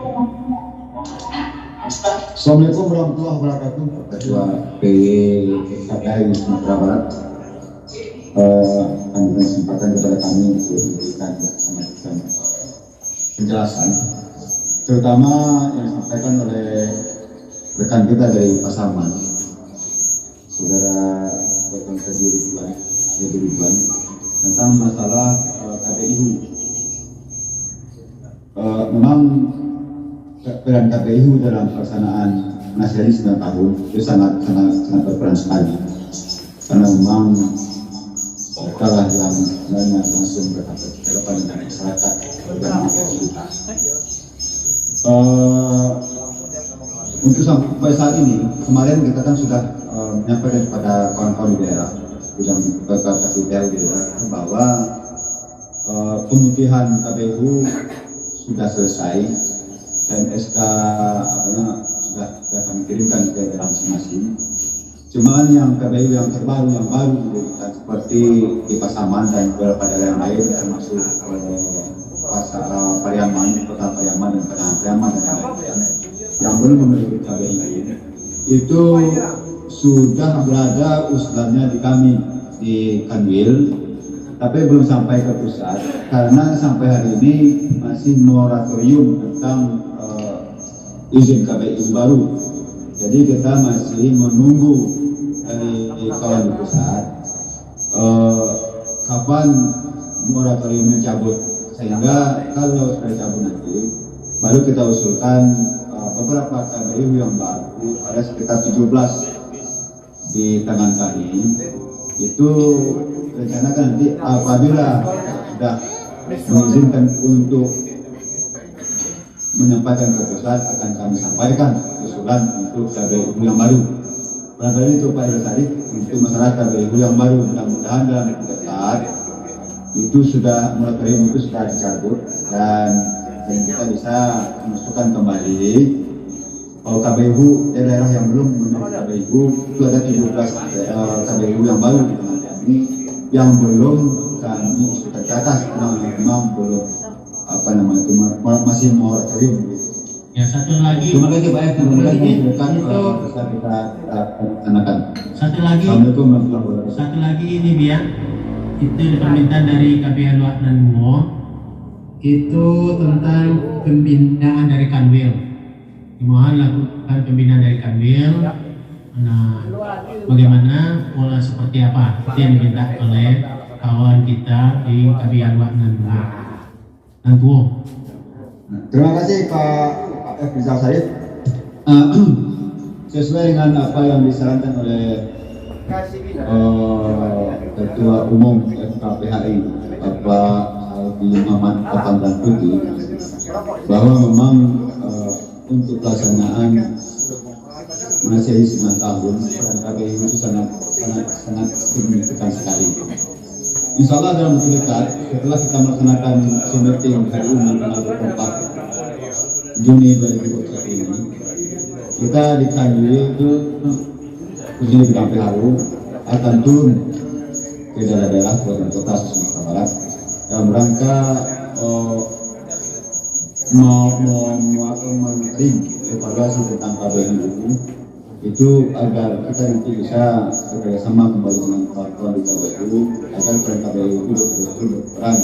Assalamualaikum warahmatullahi wabarakatuh. Ketua PKPI Sumatera Barat. Kami kesempatan kepada kami untuk memberikan penjelasan, terutama yang disampaikan oleh rekan kita dari Pasaman, saudara Dr. Teddy Ridwan, tentang masalah KPIU. Memang peran KPIU dalam pelaksanaan nasional 9 tahun itu sangat berperan sekali, karena memang mereka lah yang banyak langsung berhadapan dengan masyarakat dan kita. Untuk sampai saat ini, kemarin kita kan sudah menyampaikan kepada kawan-kawan di daerah, bidang KPPL di daerah, bahwa pemutihan KPU sudah selesai dan SK sudah kami kirimkan ke daerah masing-masing. Cuman yang KPU yang terbaru yang baru diberikan seperti di Pasaman dan beberapa daerah yang lain, termasuk Pariaman, Kota Pariaman dan Pariaman dan lain-lain yang belum memiliki KPU itu sudah berada usulannya di kami di Kanwil, tapi belum sampai ke pusat karena sampai hari ini masih moratorium tentang izin KPU baru. Jadi kita masih menunggu dari kawan di pusat kapan moratorium dicabut, sehingga kalau sudah dicabut nanti baru kita usulkan beberapa KPU yang baru, ada sekitar 17 di tangan kami. Itu rencanakan nanti apabila sudah mengizinkan untuk menyampaikan ke pusat, akan kami sampaikan usulan untuk KPU yang baru. Barangkali itu Pak Irsari, untuk masalah KPU yang baru, mudah-mudahan dalam waktu dekat itu sudah moratorium itu sudah dicabut dan kita bisa memasukkan kembali. Kalau KPU daerah yang belum memenuhi KPU itu ada 17 KPU yang baru di tangan kami yang belum kami sudah ke atas, memang belum masih moratorium. Ya, satu lagi. Terima kasih Pak. Terima kasih bisa kita laksanakan. Satu lagi. Assalamualaikum warahmatullahi wabarakatuh. Satu lagi ini biar itu permintaan dari KPH Luak dan Mo itu tentang pembinaan dari Kanwil. Dimohon lakukan pembinaan dari Kanwil. Nah, bagaimana pola seperti apa itu yang diminta oleh kawan kita di KPH Luak dan Mo. Terima kasih Pak F. Rizal Said. Sesuai dengan apa yang disarankan oleh Ketua Umum FKPHI Bapak Aldi Muhammad Kapangdan Putih, bahwa memang untuk pelaksanaan Masehi 9 tahun peran KPU itu sangat signifikan sekali. Insya Allah dalam waktu dekat setelah kita melaksanakan meeting hari ini tanggal 24 Juni 2021 ini, kita di Kanwil itu khususnya di bidang PHU akan turun ke daerah-daerah kota Sumatera Barat dalam rangka memetik evaluasi tentang KPU itu agar kita nanti bisa bekerjasama kembali dengan kawan-kawan di KPU agar peran KPU itu betul-betul berperan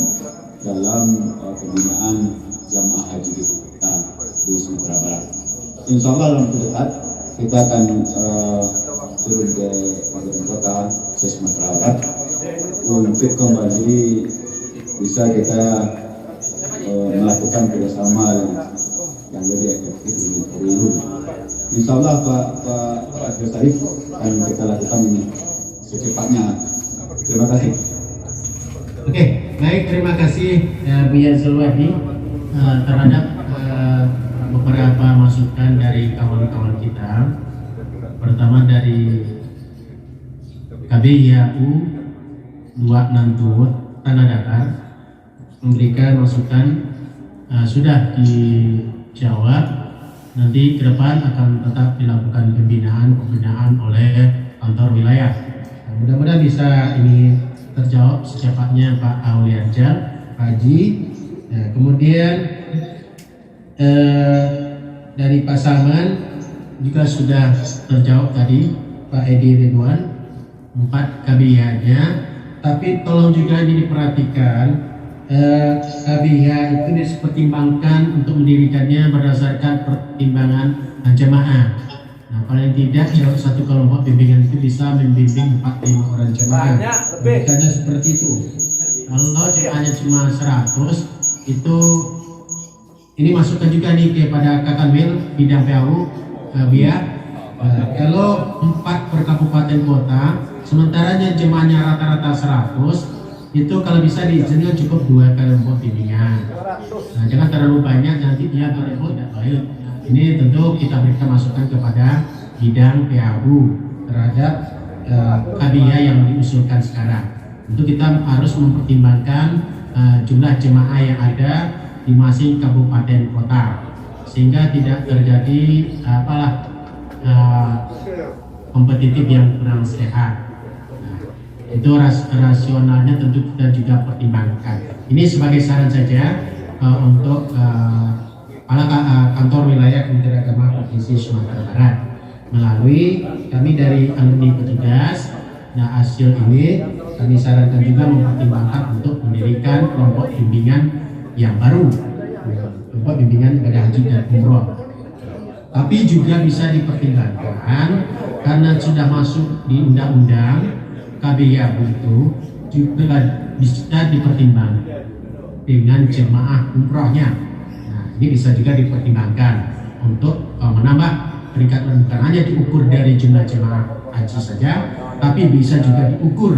dalam pembinaan jamaah haji kita di Sumatera Barat. Insya Allah dalam waktu dekat kita akan turun ke kabupaten kota Sumatera Barat untuk kembali bisa kita melakukan kerjasama yang lebih efektif dengan KPU. Insya Allah Pak Asri Sarif akan kita lakukan ini secepatnya. Terima kasih. Oke, baik, terima kasih Buya Zulwadi terhadap beberapa masukan dari kawan-kawan kita. Pertama dari KBIAU 26 Tanah Datar memberikan masukan sudah dijawab. Nanti ke depan akan tetap dilakukan pembinaan oleh kantor wilayah. Nah, mudah-mudahan bisa ini terjawab secepatnya Pak Auliarja Haji. Nah, kemudian dari Pak Salman juga sudah terjawab tadi, Pak Edi Ridwan, 4 KBH-nya. Tapi tolong juga ini diperhatikan, KBH itu dipertimbangkan untuk mendirikannya berdasarkan pertimbangan jemaah. Nah, paling tidak satu kelompok bimbingan itu bisa membimbing 4-5 orang jemaah. Bukannya seperti itu. Kalau jemaahnya cuma 100, itu ini masukkan juga nih kepada Kakanwil bidang PAU biar kalau 4 per kabupaten kota, sementaranya jemaahnya rata-rata 100, itu kalau bisa diizinkan cukup 2 kelompok bimbingan. Nah, jangan terlalu banyak, nanti dia berebut tidak baik. Ini tentu kita berikan masukan kepada bidang PAU terhadap KBH yang diusulkan sekarang. Tentu kita harus mempertimbangkan jumlah jemaah yang ada di masing kabupaten kota, sehingga tidak terjadi kompetitif yang kurang sehat. Nah, itu rasionalnya tentu kita juga pertimbangkan. Ini sebagai saran saja untuk kepala kantor wilayah Kementerian Agama Provinsi Sumatera Barat melalui kami dari alumni petugas. Nah, hasil ini kami sarankan juga mempertimbangkan untuk mendirikan kelompok bimbingan yang baru, kelompok bimbingan ibadah haji dan umroh. Tapi juga bisa dipertimbangkan karena sudah masuk di undang-undang KBH itu juga bisa dipertimbangkan dengan jemaah umrohnya. Nah, ini bisa juga dipertimbangkan untuk menambah peningkatan, bukan hanya diukur dari jumlah jemaah haji saja, tapi bisa juga diukur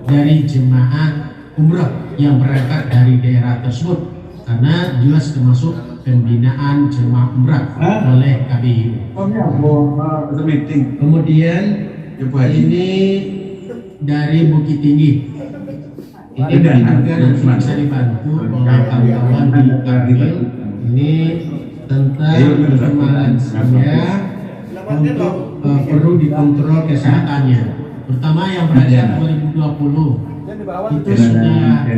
dari jemaah umroh yang berangkat dari daerah tersebut, karena jelas termasuk pembinaan jemaah umrah oleh KBU. Kemudian ini dari Bukit Tinggi. Ini juga nanti bisa dibantu oleh kawan-kawan di Kargil. Ini tentang lansia untuk perlu dikontrol kesehatannya. Pertama yang berada 2020 itu sudah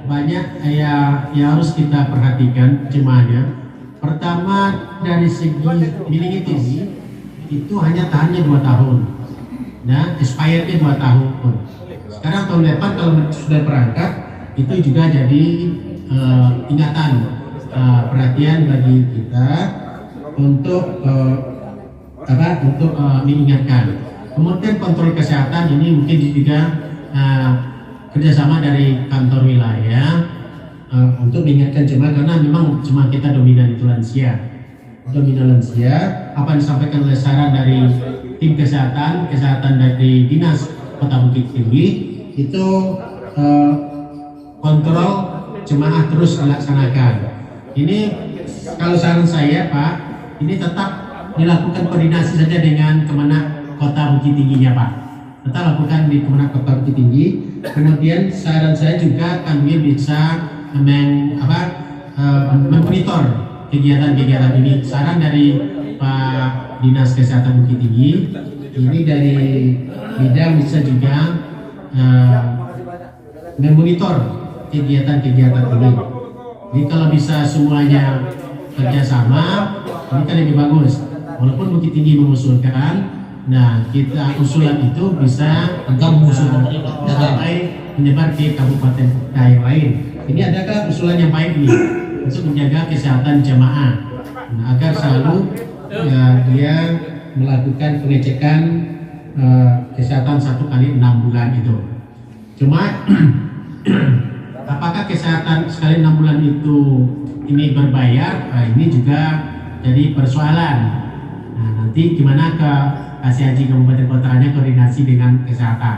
banyak yang harus kita perhatikan jemaahnya. Pertama dari segi meningitis itu hanya tahannya 2 tahun, nah expirednya 2 tahun. Sekarang tahun depan kalau sudah berangkat itu juga jadi ingatan, perhatian bagi kita untuk mengingatkan. Kemudian kontrol kesehatan ini mungkin juga kerjasama dari kantor wilayah untuk mengingatkan jemaah, karena memang jemaah kita dominan itu lansia. Apa yang disampaikan oleh saran dari tim kesehatan dari Dinas Kota Bukit Tinggi itu kontrol jemaah terus dilaksanakan. Ini kalau saran saya Pak, ini tetap dilakukan koordinasi saja dengan Kemenak Kota Bukit Tingginya Pak. Tetap lakukan di Kemenak Kota Bukit Tinggi. Kemudian saran saya juga kami bisa memonitor kegiatan-kegiatan ini. Saran dari Pak Dinas Kesehatan Bukit Tinggi ini dari bidang bisa juga memonitor kegiatan-kegiatan ini. Jadi kalau bisa semuanya kerjasama, ini kan lebih bagus. Walaupun Bukit Tinggi mengusulkan, nah kita usulan itu bisa mengusulkan sampai menyebar ke kabupaten kota yang lain. Ini adakah usulan yang baik nih untuk menjaga kesehatan jamaah, nah, agar selalu dia melakukan pengecekan kesehatan 1 kali 6 bulan itu. Cuma apakah kesehatan sekali 6 bulan itu ini berbayar? Nah, ini juga jadi persoalan. Nah, nanti gimana ke Kasih Haji Kabupaten Kotanya koordinasi dengan kesehatan.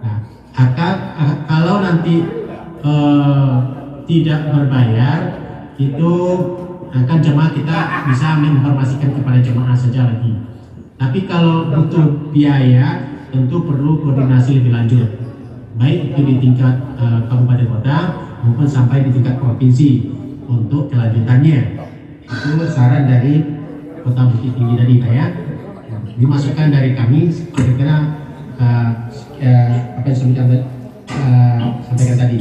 Nah, kalau nanti tidak berbayar, itu akan jemaah kita bisa menginformasikan kepada jemaah saja lagi. Tapi kalau butuh biaya, tentu perlu koordinasi lebih lanjut, baik itu di tingkat kabupaten kota maupun sampai di tingkat provinsi untuk kelanjutannya. Itu saran dari Kota Bukit Tinggi tadi Pak ya. Dimasukkan dari kami kira-kira apa yang sudah sampaikan tadi.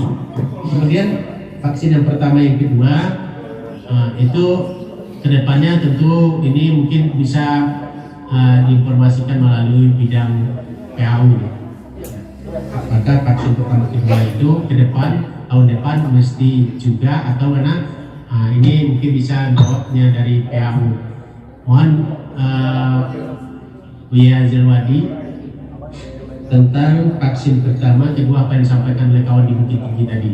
Kemudian vaksin yang pertama yang kedua itu kedepannya tentu ini mungkin bisa diinformasikan melalui bidang PAU. Apakah vaksin pertama kedua itu ke depan tahun depan mesti juga atau mana? Ini mungkin bisa jawabnya dari PAU. Mohon Buya Zilwadi tentang vaksin pertama kedua apa yang disampaikan oleh kawan di Bukit Tinggi tadi.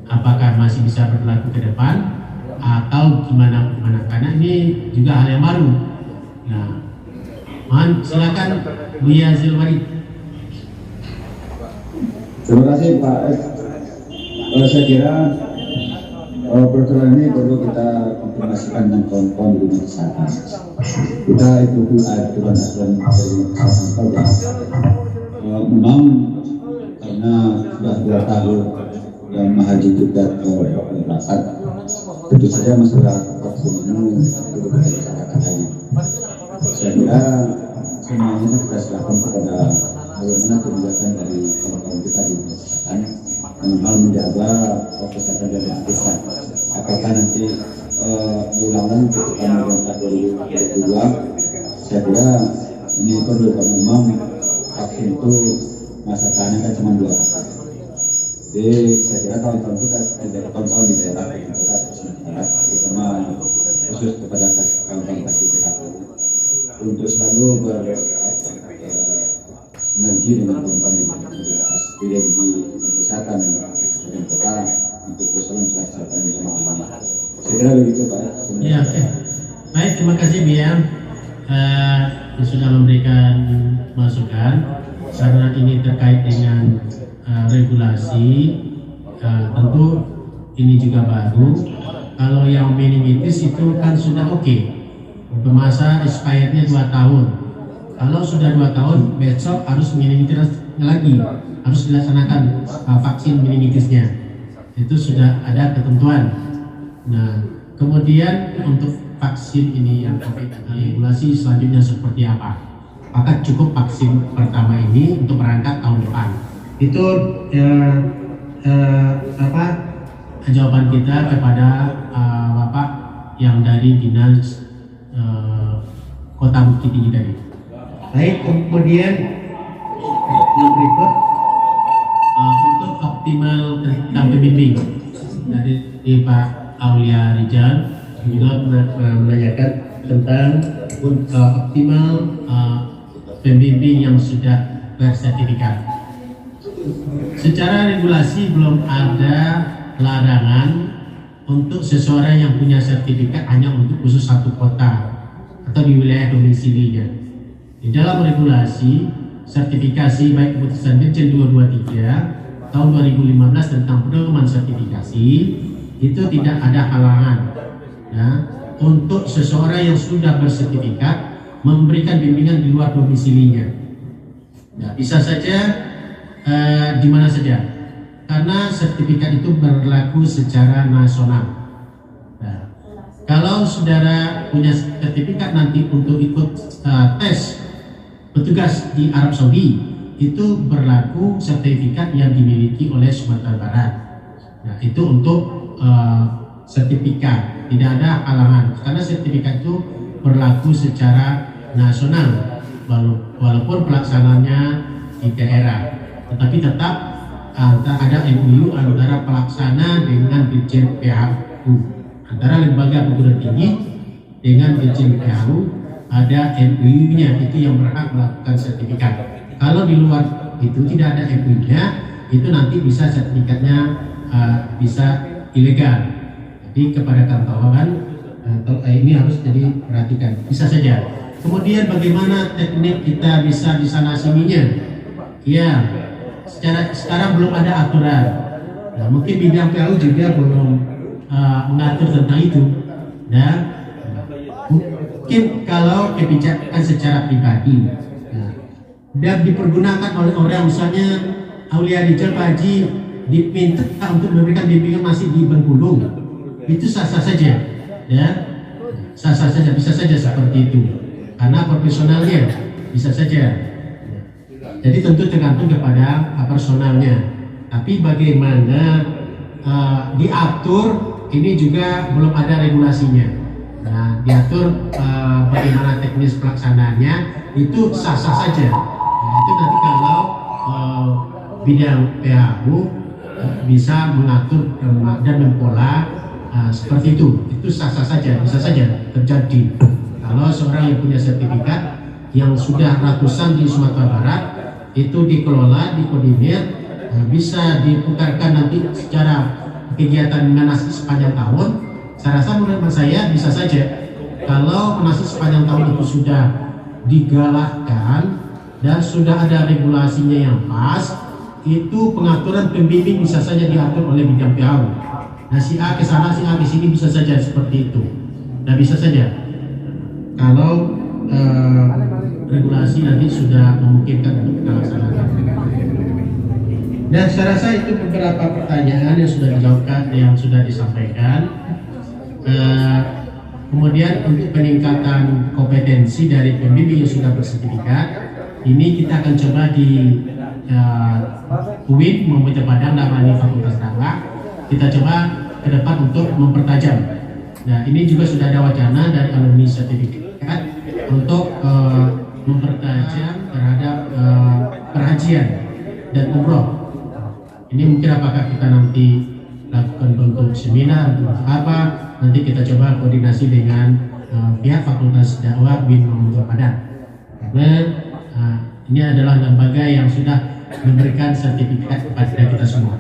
Apakah masih bisa berlaku ke depan atau gimana? Karena ini juga hal yang baru. Nah, mohon silakan Buya Zilwadi. Terima kasih Pak F. Saya kira peraturan ini perlu kita konfirmasikan dengan kawan-kawan di dunia kesehatan. Kita ikuti aturan dari kesehatan saja. Memang karena sudah 2 tahun yang Mahaji kita berangkat, tentu saja masalah vaksin ini perlu kita bicarakan lagi. Saya kira semuanya kita serahkan kepada bagaimana kebijakan dari kawan-kawan kita di dunia kesehatan hal menjaga kesehatan dan kita. Apakah nanti diulang ketika memerintah 2022? Saya kira ini perlu, karena memang vaksin itu masa tahannya kan cuma 2 hari. Jadi saya kira kawan-kawan kita kawan-kawan di daerah terutama khusus kepada kawan-kawan kasih sehat untuk selalu energi dengan kawan-kawan di kesehatan dan kita untuk berusaha kesehatan yang sama. Saya kira begitu Pak. Ya, oke. Baik, terima kasih Buya yang sudah memberikan masukan. Karena ini terkait dengan regulasi, tentu ini juga baru. Kalau yang meningitis itu kan sudah oke. Masa expirednya 2 tahun. Kalau sudah 2 tahun, besok harus meningitis lagi, harus dilaksanakan vaksin meningitisnya. Itu sudah ada ketentuan. Nah, kemudian untuk vaksin ini yang regulasi selanjutnya seperti apa? Apakah cukup vaksin pertama ini untuk berangkat tahun depan? Itu jawaban kita kepada Bapak yang dari Dinas Kota Bukit Tinggi tadi. Baik, kemudian yang berikut untuk optimal tentang pembimbing dari Pak Aulia Rijal juga menanyakan tentang optimal pembimbing yang sudah bersertifikat. Secara regulasi belum ada larangan untuk seseorang yang punya sertifikat hanya untuk khusus satu kota atau di wilayah domisilinya. Di dalam regulasi sertifikasi baik keputusan Dirjen 223 tahun 2015 tentang pedoman sertifikasi itu tidak ada halangan ya, untuk seseorang yang sudah bersertifikat memberikan bimbingan di luar domisilinya. Ya, bisa saja di mana saja, karena sertifikat itu berlaku secara nasional. Nah, kalau saudara punya sertifikat nanti untuk ikut tes petugas di Arab Saudi, itu berlaku sertifikat yang dimiliki oleh Sumatera Barat. Nah, itu untuk sertifikat, tidak ada halangan karena sertifikat itu berlaku secara nasional walaupun pelaksananya di daerah, tetapi tetap ada MOU antara pelaksana dengan Dirjen PHU, antara lembaga perguruan tinggi dengan Dirjen PHU ada MOU-nya, itu yang berhak melakukan sertifikat. Kalau di luar itu tidak ada MOU-nya, itu nanti bisa sertifikatnya bisa ilegal. Jadi kepada kawan-kawan ini harus jadi perhatikan. Bisa saja. Kemudian bagaimana teknik kita bisa disanasinya? Ya, sekarang belum ada aturan. Nah, mungkin bidang PAU juga belum mengatur tentang itu. Dan mungkin kalau kebijakan secara pribadi dan dipergunakan oleh orang, misalnya Aulia Rijal Pak Haji diminta untuk memberikan bimbingan masih di Bengkulu, itu sah-sah saja, ya, sah-sah saja, bisa saja seperti itu, karena profesionalnya bisa saja. Jadi tentu tergantung kepada personalnya. Tapi bagaimana diatur ini juga belum ada regulasinya. Nah, diatur bagaimana teknis pelaksanaannya itu sah-sah saja. Nah, itu nanti kalau bidang PHU bisa mengatur dan mempola seperti itu sah-sah saja, bisa saja terjadi. Kalau seorang yang punya sertifikat yang sudah ratusan di Sumatera Barat itu dikelola, dikoordinir, bisa diputarkan nanti secara kegiatan manasik sepanjang tahun. Saya rasa menurut saya bisa saja kalau manasik sepanjang tahun itu sudah digalakkan dan sudah ada regulasinya yang pas, itu pengaturan pembimbing bisa saja diatur oleh bidang PHU. Nah, si A ke sana, si A ke sini bisa saja seperti itu. Nah, bisa saja kalau regulasi nanti sudah memungkinkan untuk kita laksanakan. Dan saya rasa itu beberapa pertanyaan yang sudah dijawabkan, yang sudah disampaikan. Kemudian untuk peningkatan kompetensi dari pembimbing yang sudah bersertifikat, ini kita akan coba di UIN maupun Padang dalam Fakultas Dakwah, kita coba ke depan untuk mempertajam. Nah, ini juga sudah ada wacana dari alumni sertifikat untuk mempertajam terhadap perhajian dan umroh. Ini mungkin apakah kita nanti lakukan bentuk seminar atau apa, nanti kita coba koordinasi dengan pihak Fakultas Dakwah UIN Muhammadiyah Padang, karena ini adalah lembaga yang sudah memberikan sertifikat kepada kita semua.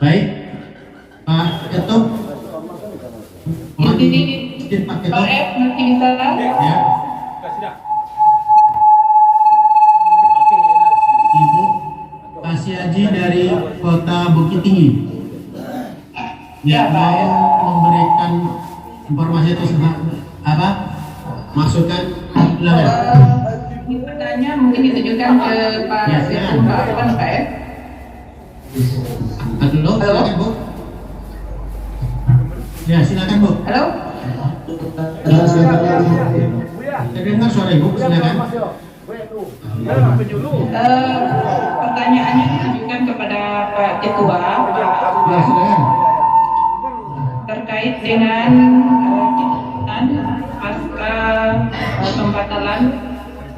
Baik, Pak Ketum, Pak Ketum, F masih bisa? ya. Ibu Asyaji dari Kota Bukit Tinggi. Ya, mau memberikan informasi itu apa? Masukan, silakan. Ini pertanyaan mungkin ditujukan ke Pak Ya, Ketum, Pak Afan, Pak F. Halo, silakan Bu. Ya, silakan Bu. Halo? Terdengar suara Ibu, silakan. Pertanyaannya ditujukan kepada Pak Ketua, Pak Ya, Afan, silakan. terkait dengan catatan pasca pembatalan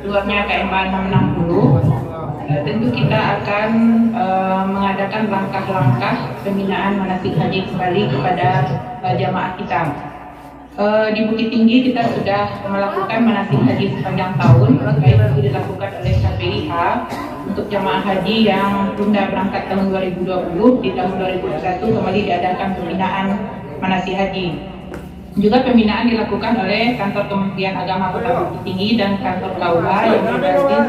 keluarnya KMA 660. Tentu kita akan mengadakan langkah-langkah pembinaan manasik haji kembali kepada jamaah kita. Di Bukit Tinggi kita sudah melakukan manasik haji sepanjang tahun, baik itu dilakukan oleh KPIH untuk jamaah haji yang tunda berangkat tahun 2020, di tahun 2021 kembali diadakan pembinaan manasik haji. Juga pembinaan dilakukan oleh kantor Kementerian Agama Kota Bukit Tinggi dan kantor KUA yang berbasis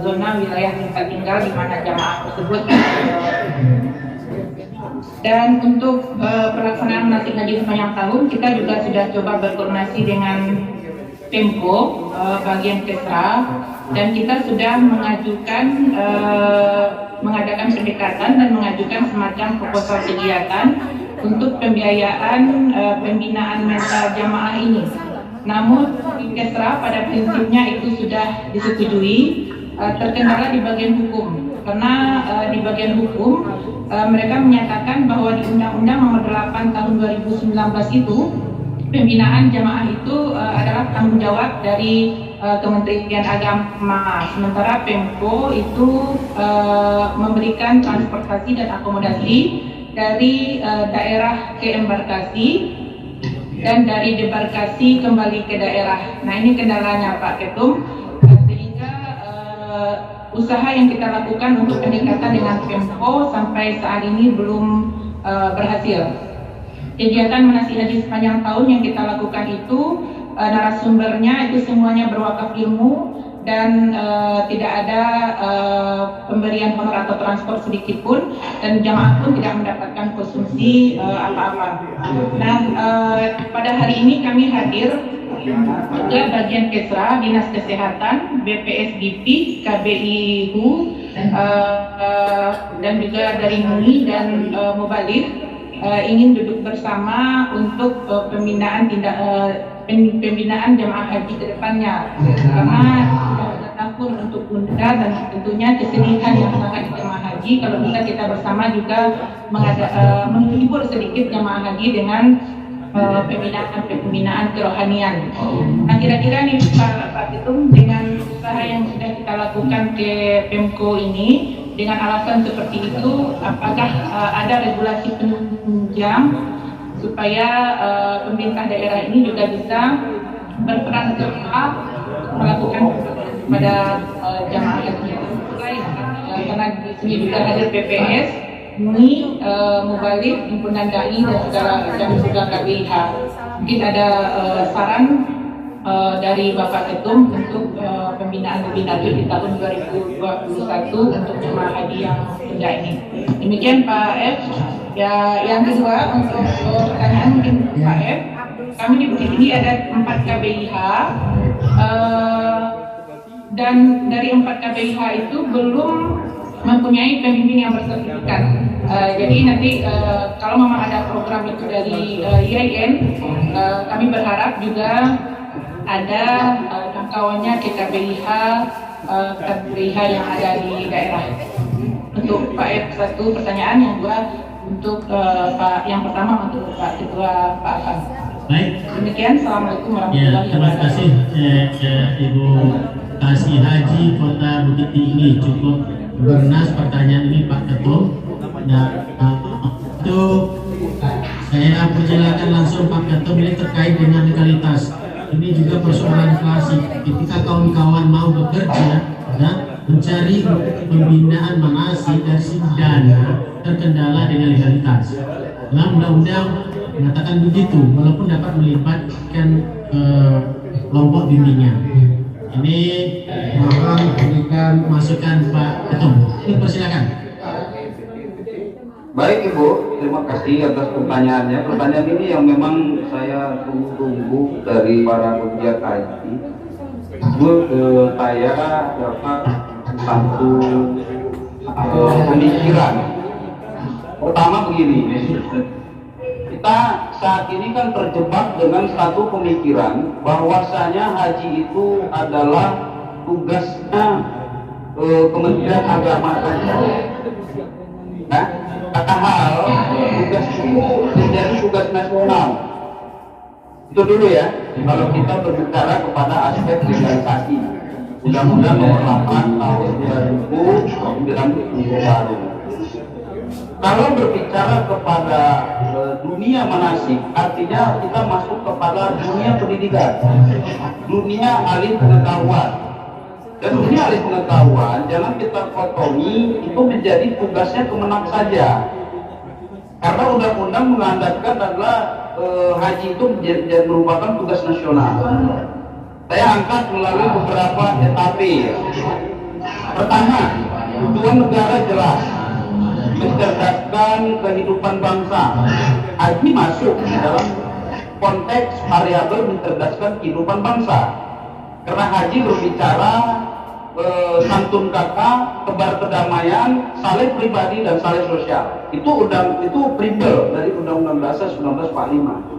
zona wilayah tempat tinggal di mana jamaah tersebut. Dan untuk pelaksanaan manasik haji sepanjang tahun, kita juga sudah coba berkoordinasi dengan Pemko bagian Kesra, dan kita sudah mengajukan mengadakan pendekatan dan mengajukan semacam proposal kegiatan untuk pembiayaan pembinaan mental jamaah ini. Namun Kesra pada prinsipnya itu sudah disetujui, terkendala di bagian hukum, karena di bagian hukum mereka menyatakan bahwa di Undang-Undang Nomor 8 Tahun 2019 itu pembinaan jamaah itu adalah tanggung jawab dari Kementerian Agama, sementara Pemko itu memberikan transportasi dan akomodasi dari daerah ke embarkasi dan dari debarkasi kembali ke daerah. Nah, ini kendalanya Pak Ketum, sehingga usaha yang kita lakukan untuk pendekatan dengan Pemko sampai saat ini belum berhasil. Kegiatan manasik haji sepanjang tahun yang kita lakukan itu narasumbernya itu semuanya berwakaf ilmu dan tidak ada pemberian honor atau transport sedikit pun, dan jamaah pun tidak mendapatkan konsumsi apa-apa. Nah, pada hari ini kami hadir ke bagian Kesra, Dinas Kesehatan, BPSDP, KBI-HU, dan juga dari MUI dan Mubalik ingin duduk bersama untuk pembinaan pembinaan jamaah haji ke depannya, karena tidak takut untuk tunda dan tentunya kesedihan yang sangat di jamaah haji. Kalau bisa kita bersama juga menghibur sedikit jamaah haji dengan pembinaan kerohanian. Nah, kira-kira nih Pak Ketum, dengan usaha yang sudah kita lakukan ke Pemko ini, dengan alasan seperti itu, apakah ada regulasi penunjang supaya pemerintah daerah ini juga bisa berperan serta melakukan pada jamaah haji? Karena di sini juga hadir PPS, MUI, Mubalik, Himpunan Dai dan juga KBIH. Mungkin ada saran dari Bapak Ketum untuk pembinaan lebih lanjut di tahun 2021 untuk jemaah haji yang tunda ini. Demikian Pak F. Ya, yang kedua untuk pertanyaan mungkin Pak F. Kami di Bukit Tinggi ada 4 KBIH dan dari 4 KBIH itu belum mempunyai pembimbing yang bersertifikat. Jadi nanti kalau memang ada program itu dari IAIN, kami berharap juga ada jangkauannya ke KBIH yang ada di daerah. Untuk Pak F satu pertanyaan, yang kedua untuk yang pertama untuk Pak Ketua Pak Afan. Baik. Demikian, Assalamualaikum warahmatullahi Ya, terima kasih Ibu Kasih Haji Kota Bukit Tinggi. Cukup bernas pertanyaan ini Pak Ketum. Nah, itu saya persilakan langsung Pak Ketum, ini terkait dengan legalitas. Ini juga persoalan klasik. Ketika kawan-kawan mau bekerja, mencari pembinaan manasik dari sisi dana, terkendala dengan legalitas. Dalam undang-undang mengatakan begitu, walaupun dapat melibatkan kelompok bimbingan. Ini mohon berikan masukan Pak Ketum. Persilakan. Baik Ibu, terima kasih atas pertanyaannya. Pertanyaan ini yang memang saya tunggu-tunggu dari para pegiat haji. Saya dapat satu pemikiran. Pertama begini, kita saat ini kan terjebak dengan satu pemikiran bahwasanya haji itu adalah tugasnya Kementerian Agama saja. Nah, padahal tugas itu menjadi tugas nasional. Itu dulu ya, kalau kita berbicara kepada aspek legalisasi. Undang-Undang Nomor 8 Tahun 2019 baru. Kalau berbicara kepada dunia manasik, artinya kita masuk kepada dunia pendidikan, dunia alih pengetahuan. Dan dunia alih pengetahuan jangan kita kotomi itu menjadi tugasnya Kemenak saja. Karena undang-undang mengandalkan adalah haji itu merupakan tugas nasional. Saya angkat melalui beberapa etape. Pertama, tujuan negara jelas, mencerdaskan kehidupan bangsa. Haji masuk dalam konteks variabel mencerdaskan kehidupan bangsa. Karena haji berbicara santun kata, tebar kedamaian, saleh pribadi dan saleh sosial. Itu primbel dari Undang-Undang Dasar 1945.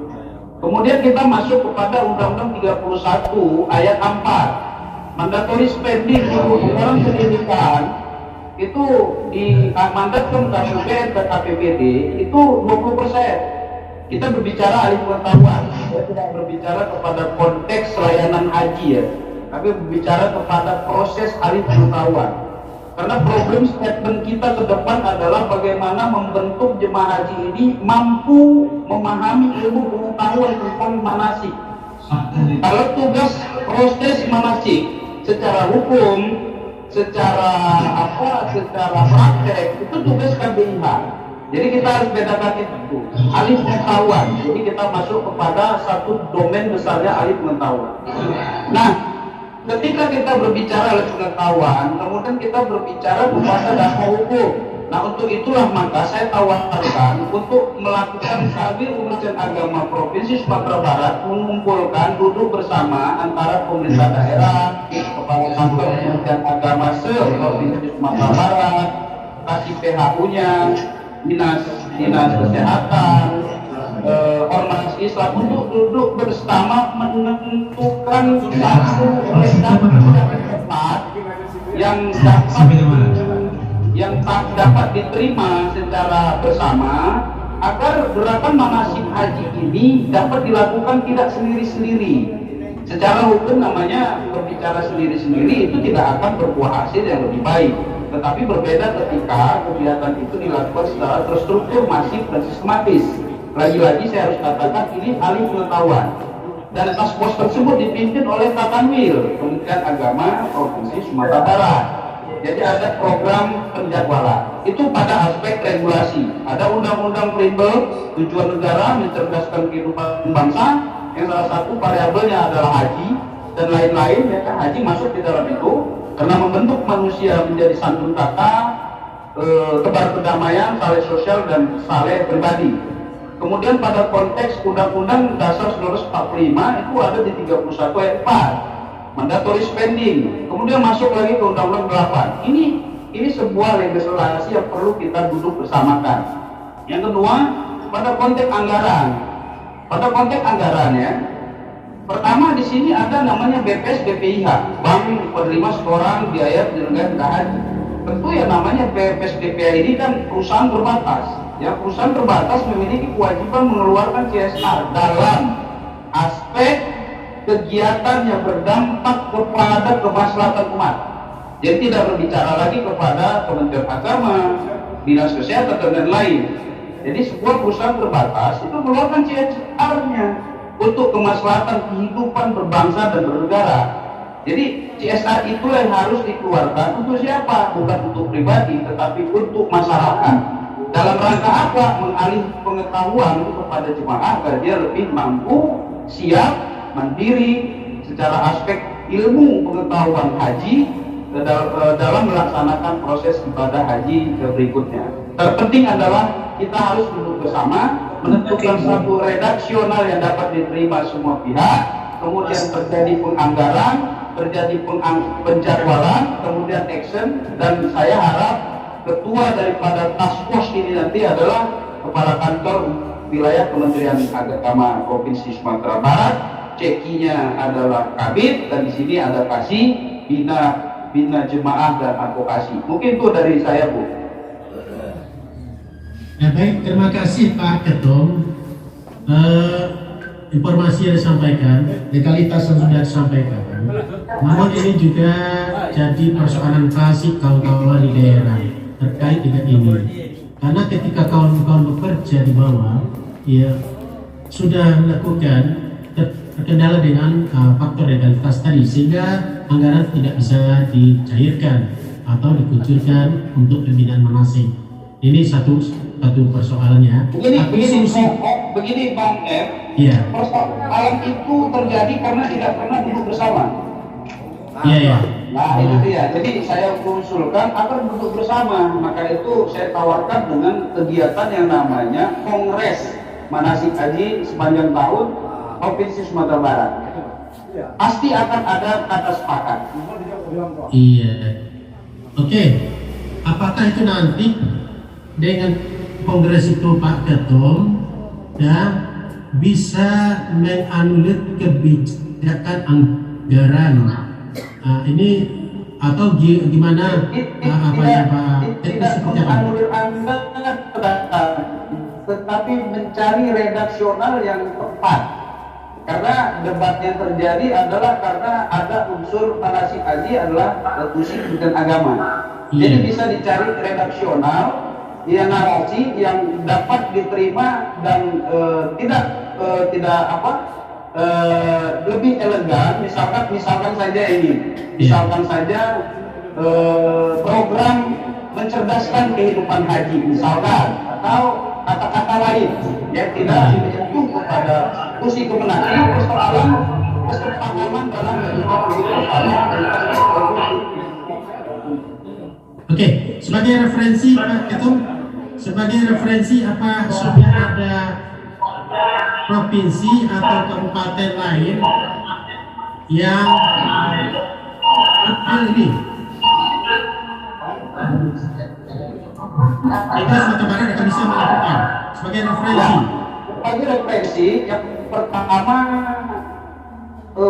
Kemudian kita masuk kepada Undang-Undang 31 ayat 4. Mandatory spending untuk orang pendidikan itu dimandatkan KPBN ke KPBD itu 20%. Kita berbicara alih pengetahuan, kita tidak berbicara kepada konteks layanan haji ya, tapi berbicara kepada proses alih pengetahuan. Karena problem statement kita ke depan adalah bagaimana membentuk jemaah haji ini mampu memahami ilmu pengetahuan tentang manasik. Kalau tugas proses manasik secara hukum, secara praktek itu tugas KBIH. Jadi kita harus bedakan itu, alih pengetahuan. Jadi kita masuk kepada satu domain besarnya alih pengetahuan. Nah, ketika kita berbicara alih pengetahuan, kemudian kita berbicara kepada dasar hukum. Nah, untuk itulah maka saya tawarkan untuk melakukan Kabir Kementerian Agama Provinsi Sumatera Barat mengumpulkan duduk bersama antara pemerintah daerah, kepala kantor Kementerian Agama se-Provinsi Sumatera Barat, kasih PHU-nya, dinas kesehatan, ormas Islam untuk duduk bersama menentukan satu rencana tepat yang dapat diterima secara bersama agar gerakan manasik haji ini dapat dilakukan tidak sendiri-sendiri. Secara hukum namanya berbicara sendiri-sendiri itu tidak akan berbuah hasil yang lebih baik. Tetapi berbeda ketika kegiatan itu dilakukan secara terstruktur, masif, dan sistematis. Lagi-lagi saya harus katakan ini alih pengetahuan. Dan task force tersebut dipimpin oleh Kakanwil, Kementerian Agama Provinsi Sumatera Barat. Jadi ada program penjadwalan. Itu pada aspek regulasi. Ada undang-undang perimbel, tujuan negara mencerdaskan kehidupan bangsa, yang salah satu variabelnya adalah haji dan lain-lain. Ya kan, haji masuk di dalam itu karena membentuk manusia menjadi santun kata, tebar perdamaian, saleh sosial, dan saleh pribadi. Kemudian pada konteks Undang-Undang Dasar 1945 itu ada di 31 ayat 4, mandatory spending. Kemudian masuk lagi ke Undang-Undang 8. Ini sebuah legislasi yang perlu kita duduk bersamakan. Yang kedua, pada konteks anggaran. Pada konteks anggarannya, pertama di sini ada namanya BPS BPIH, Bank Penerima Setoran Biaya Penyelenggaraan Haji. Tentu yang namanya BPS BPIH ini kan perusahaan terbatas. Ya, perusahaan terbatas memiliki kewajiban mengeluarkan CSR dalam aspek kegiatan yang berdampak kepada kemaslahatan umat. Jadi tidak berbicara lagi kepada Kementerian Agama, Dinas Kesehatan, dan lain-lain. Jadi sebuah perusahaan terbatas itu mengeluarkan CSR-nya untuk kemaslahatan kehidupan berbangsa dan bernegara. Jadi CSR itu yang harus dikeluarkan untuk siapa? Bukan untuk pribadi, tetapi untuk masyarakat. Dalam rangka apa? Mengalih pengetahuan kepada jemaah agar dia lebih mampu, siap, mandiri secara aspek ilmu pengetahuan haji dalam melaksanakan proses ibadah haji berikutnya. Terpenting adalah kita harus duduk bersama, menentukan satu redaksional yang dapat diterima semua pihak, kemudian terjadi penganggaran, terjadi penjadwalan, kemudian action, dan saya harap ketua daripada task force ini nanti adalah Kepala Kantor Wilayah Kementerian Agama Provinsi Sumatera Barat, cekinya adalah Kabid, dan di sini ada Kasih, Bina Jemaah dan Advokasi. Mungkin itu dari saya, Bu. Ya, baik, terima kasih Pak Ketum. Informasi yang disampaikan, legalitas yang sudah disampaikan. Namun ini juga jadi persoalan klasik kawan-kawan di daerah terkait dengan ini. Karena ketika kawan-kawan bekerja di bawah, ya sudah melakukan terkendala dengan faktor legalitas tadi, sehingga anggaran tidak bisa dicairkan atau dikucurkan untuk pembinaan manasik. Ini satu persoalannya. Begini Bang F. Iya. Persoalan itu terjadi karena tidak pernah duduk bersama. Iya. Nah itu dia. Jadi saya usulkan agar duduk bersama. Maka itu saya tawarkan dengan kegiatan yang namanya Kongres Manasik Haji sepanjang tahun Provinsi Sumatera Barat. Pasti akan ada kata sepakat. Iya. Oke. Apakah itu nanti dengan kongres itu Pak Ketum ya bisa menganulir kebijakan anggaran ini atau gimana apa ya Pak? Tidak menganulir anggaran, tetapi mencari redaksional yang tepat. Karena debat yang terjadi adalah karena ada unsur manasik haji adalah unsur Kementerian Agama. Jadi bisa dicari redaksional yang narasi yang dapat diterima dan lebih elegan. Misalkan saja ini, program mencerdaskan kehidupan haji misalkan, atau kata-kata lain yang tidak menyentuh kepada fungsi kemenangan persoalan kesepahaman dalam Oke, sebagai referensi Pak Ketum, sebagai referensi apa sudah ada provinsi atau kabupaten lain yang ini kita Sumatera Barat akan bisa melakukan sebagai referensi. Sebagai referensi yang pertama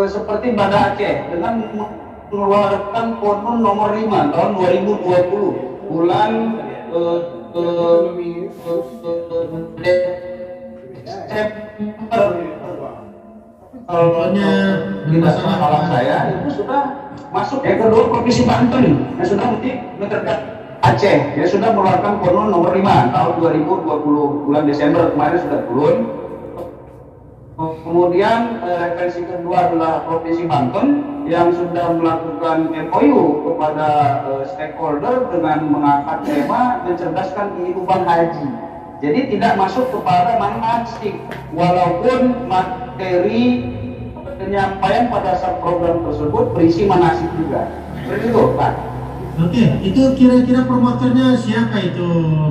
seperti Banda Aceh dengan mengeluarkan Konun nomor 5 tahun 2020 bulan Pokoknya tidak salah saya itu sudah masuk yang kedua Provinsi Banten yang sudah nanti mendekat Aceh ya sudah mengeluarkan Konun nomor 5 tahun 2020 bulan Desember kemarin sudah turun. Kemudian referensi kedua adalah Provinsi Banten yang sudah melakukan MOU kepada stakeholder dengan mengangkat tema mencerdaskan kehidupan haji. Jadi tidak masuk kepada manasik walaupun materi penyampaian pada saat program tersebut berisi manasik juga. Seperti itu, Pak. Oke, itu kira-kira promotornya siapa itu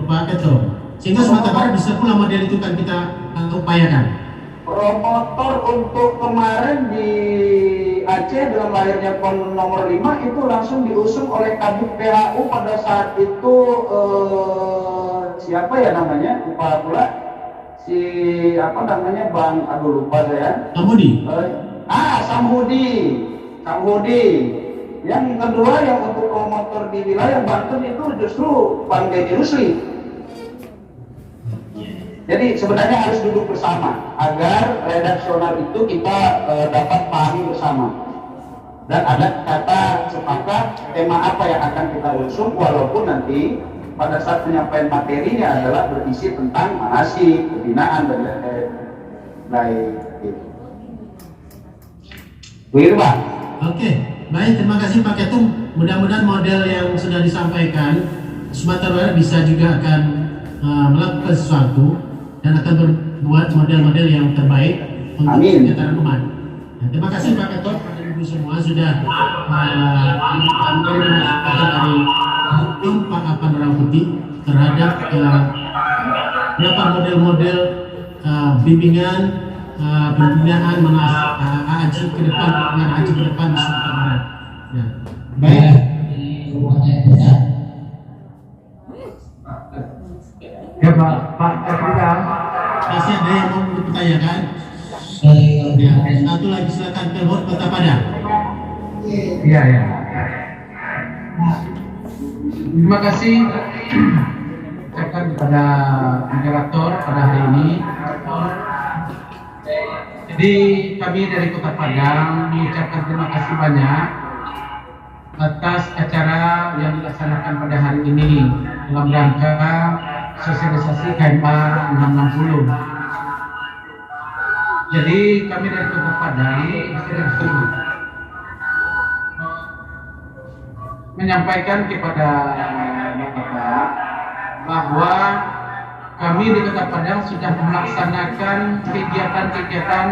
Pak Ketum? Sehingga Sumatera Barat bisa pula model itu kan kita upayakan. Promotor untuk kemarin di Aceh dalam lahirnya PON nomor 5 itu langsung diusung oleh Kadif PHU pada saat itu siapa ya namanya? Lupa pula. Si apa namanya Bang, aduh lupa saya. Samhudi. Samhudi. Yang kedua yang untuk promotor di wilayah Banten itu justru Bang Deddy Rusli. Jadi sebenarnya harus duduk bersama agar redaksional itu kita dapat pahami bersama. Dan ada kata sepakat tema apa yang akan kita usung walaupun nanti pada saat penyampaian materinya adalah berisi tentang manasik, pembinaan dan lain-lain. Begitu, Pak. Oke, baik, terima kasih Pak Ketum. Mudah-mudahan model yang sudah disampaikan Sumatera Barat bisa juga akan melakukan sesuatu dan akan berbuat model-model yang terbaik untuk kesejahteraan umat. Nah, terima kasih Pak Ketum, Bapak Ibu semua sudah dari hukum Pak Apan Merah Putih terhadap beberapa model-model bimbingan pembinaan haji ke depan, dengan haji ke depan di Sumatera Barat. Ya. Baik. Ya Pak Kapolda. Masih ada yang mau dipertanyakan? Ya, satu lagi silakan Pelhot Kota Padang. Iya ya. Terima kasih ucapkan kepada moderator pada hari ini. Jadi kami dari Kota Padang mengucapkan terima kasih banyak atas acara yang dilaksanakan pada hari ini dalam rangka sosialisasi KMA 660. Jadi kami dari Kota Padang menyampaikan kepada Bapak bahwa kami di Kota Padang sudah melaksanakan kegiatan-kegiatan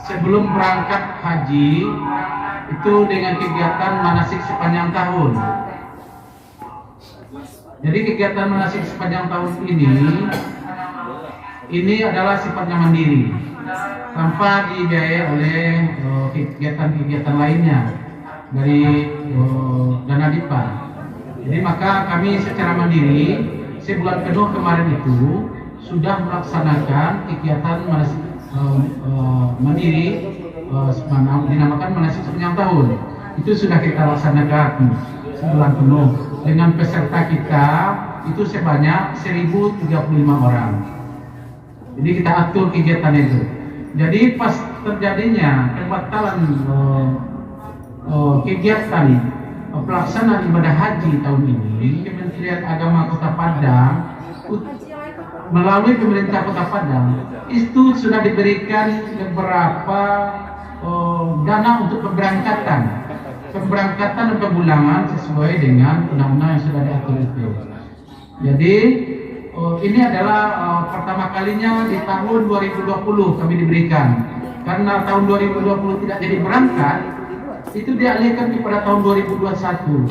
sebelum berangkat haji itu dengan kegiatan manasik sepanjang tahun. Jadi kegiatan manasik sepanjang tahun ini adalah sifatnya mandiri tanpa dibiayai oleh kegiatan-kegiatan lainnya dari dana DIPA. Jadi maka kami secara mandiri sebulan penuh kemarin itu sudah melaksanakan kegiatan manasik mandiri dinamakan manasik sepanjang tahun. Itu sudah kita laksanakan sebulan penuh dengan peserta kita itu sebanyak 1035 orang. Jadi kita atur kegiatan itu. Jadi pas terjadinya pembatalan kegiatan pelaksanaan ibadah haji tahun ini, Kementerian Agama Kota Padang melalui pemerintah Kota Padang itu sudah diberikan beberapa dana untuk pemberangkatan dan pemulangan sesuai dengan undang-undang yang sudah diatur itu. Jadi ini adalah pertama kalinya di tahun 2020 kami diberikan, karena tahun 2020 tidak jadi berangkat, itu dialihkan kepada tahun 2021.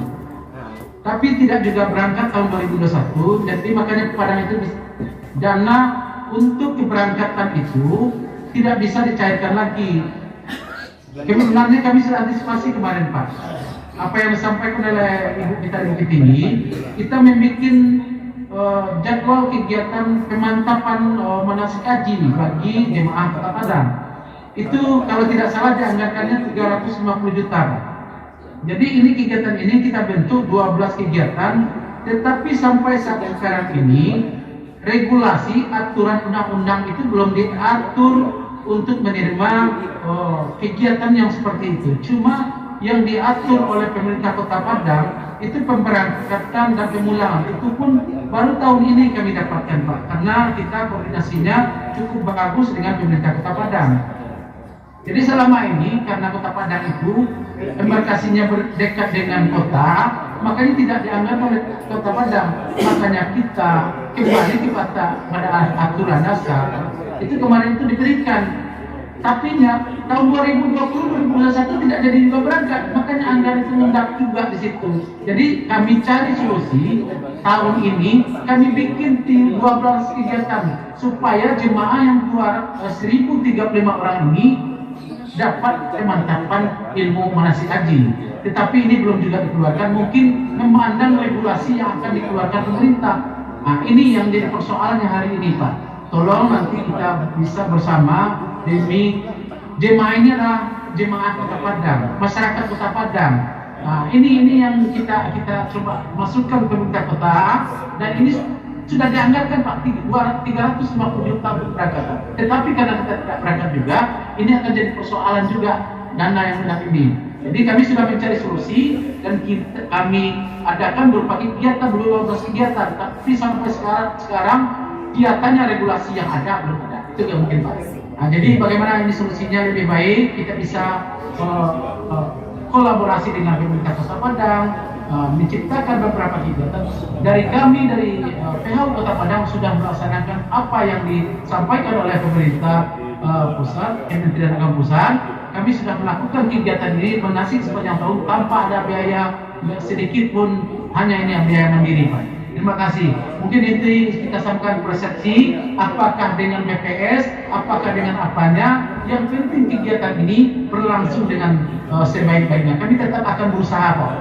Tapi tidak juga berangkat tahun 2021, jadi makanya Padang itu dana untuk keberangkatan itu tidak bisa dicairkan lagi. Sebenarnya kami sudah antisipasi kemarin Pak. Apa yang disampaikan oleh Ibu kita di Bukit Tinggi, kita membuat jadwal kegiatan pemantapan manasik haji bagi jemaah Kota Padang. Itu kalau tidak salah dianggarkannya 350 juta. Jadi ini kegiatan ini kita bentuk 12 kegiatan tetapi sampai saat sekarang ini regulasi aturan undang-undang itu belum diatur untuk menerima kegiatan yang seperti itu. Cuma yang diatur oleh pemerintah Kota Padang itu pemberangkatan dan pemulangan, itu pun baru tahun ini kami dapatkan, Pak, karena kita koordinasinya cukup bagus dengan pemerintah Kota Padang. Jadi selama ini karena Kota Padang itu embarkasinya berdekat dengan kota, makanya tidak dianggap oleh Kota Padang. Makanya kita kembali pada aturan dasar itu kemarin itu diberikan. Tapi tahun 2020-2021 tidak jadi juga berangkat, makanya anggaran itu mendak juga di situ. Jadi kami cari solusi tahun ini, kami bikin 12 kegiatan supaya jemaah yang 1035 orang ini dapat pemantapan ilmu manasik haji. Tetapi ini belum juga dikeluarkan, mungkin memandang regulasi yang akan dikeluarkan pemerintah. Nah, ini yang jadi persoalannya hari ini, Pak. Tolong nanti kita bisa bersama demi jemaah ini adalah jemaah Kota Padang, masyarakat Kota Padang. Nah, ini yang kita coba masukkan ke pemerintah kota, dan ini sudah dianggarkan, Pak, 350 juta untuk berangkat. Tetapi karena kita tidak berangkat juga, ini akan jadi persoalan juga dana yang hendak ini. Jadi kami sudah mencari solusi dan kami adakan berupa kegiatan 12 kegiatan. Tapi sampai sekarang kegiatannya regulasi yang ada belum ada. Itu yang mungkin, Pak. Nah, jadi bagaimana ini solusinya lebih baik, kita bisa kolaborasi dengan pemerintah Kota Padang, menciptakan beberapa kegiatan. Dari kami, dari PHU Kota Padang sudah melaksanakan apa yang disampaikan oleh pemerintah pusat, Kementerian Agama Pusat. Kami sudah melakukan kegiatan ini menasih sepanjang tahun tanpa ada biaya sedikit pun, hanya ini yang biaya mandiri, Pak. Terima kasih. Mungkin itu kita sampaikan persepsi, apakah dengan BPS, apakah dengan apanya. Yang penting kegiatan ini berlangsung dengan sebaik-baiknya. Kami tetap akan berusaha, Pak.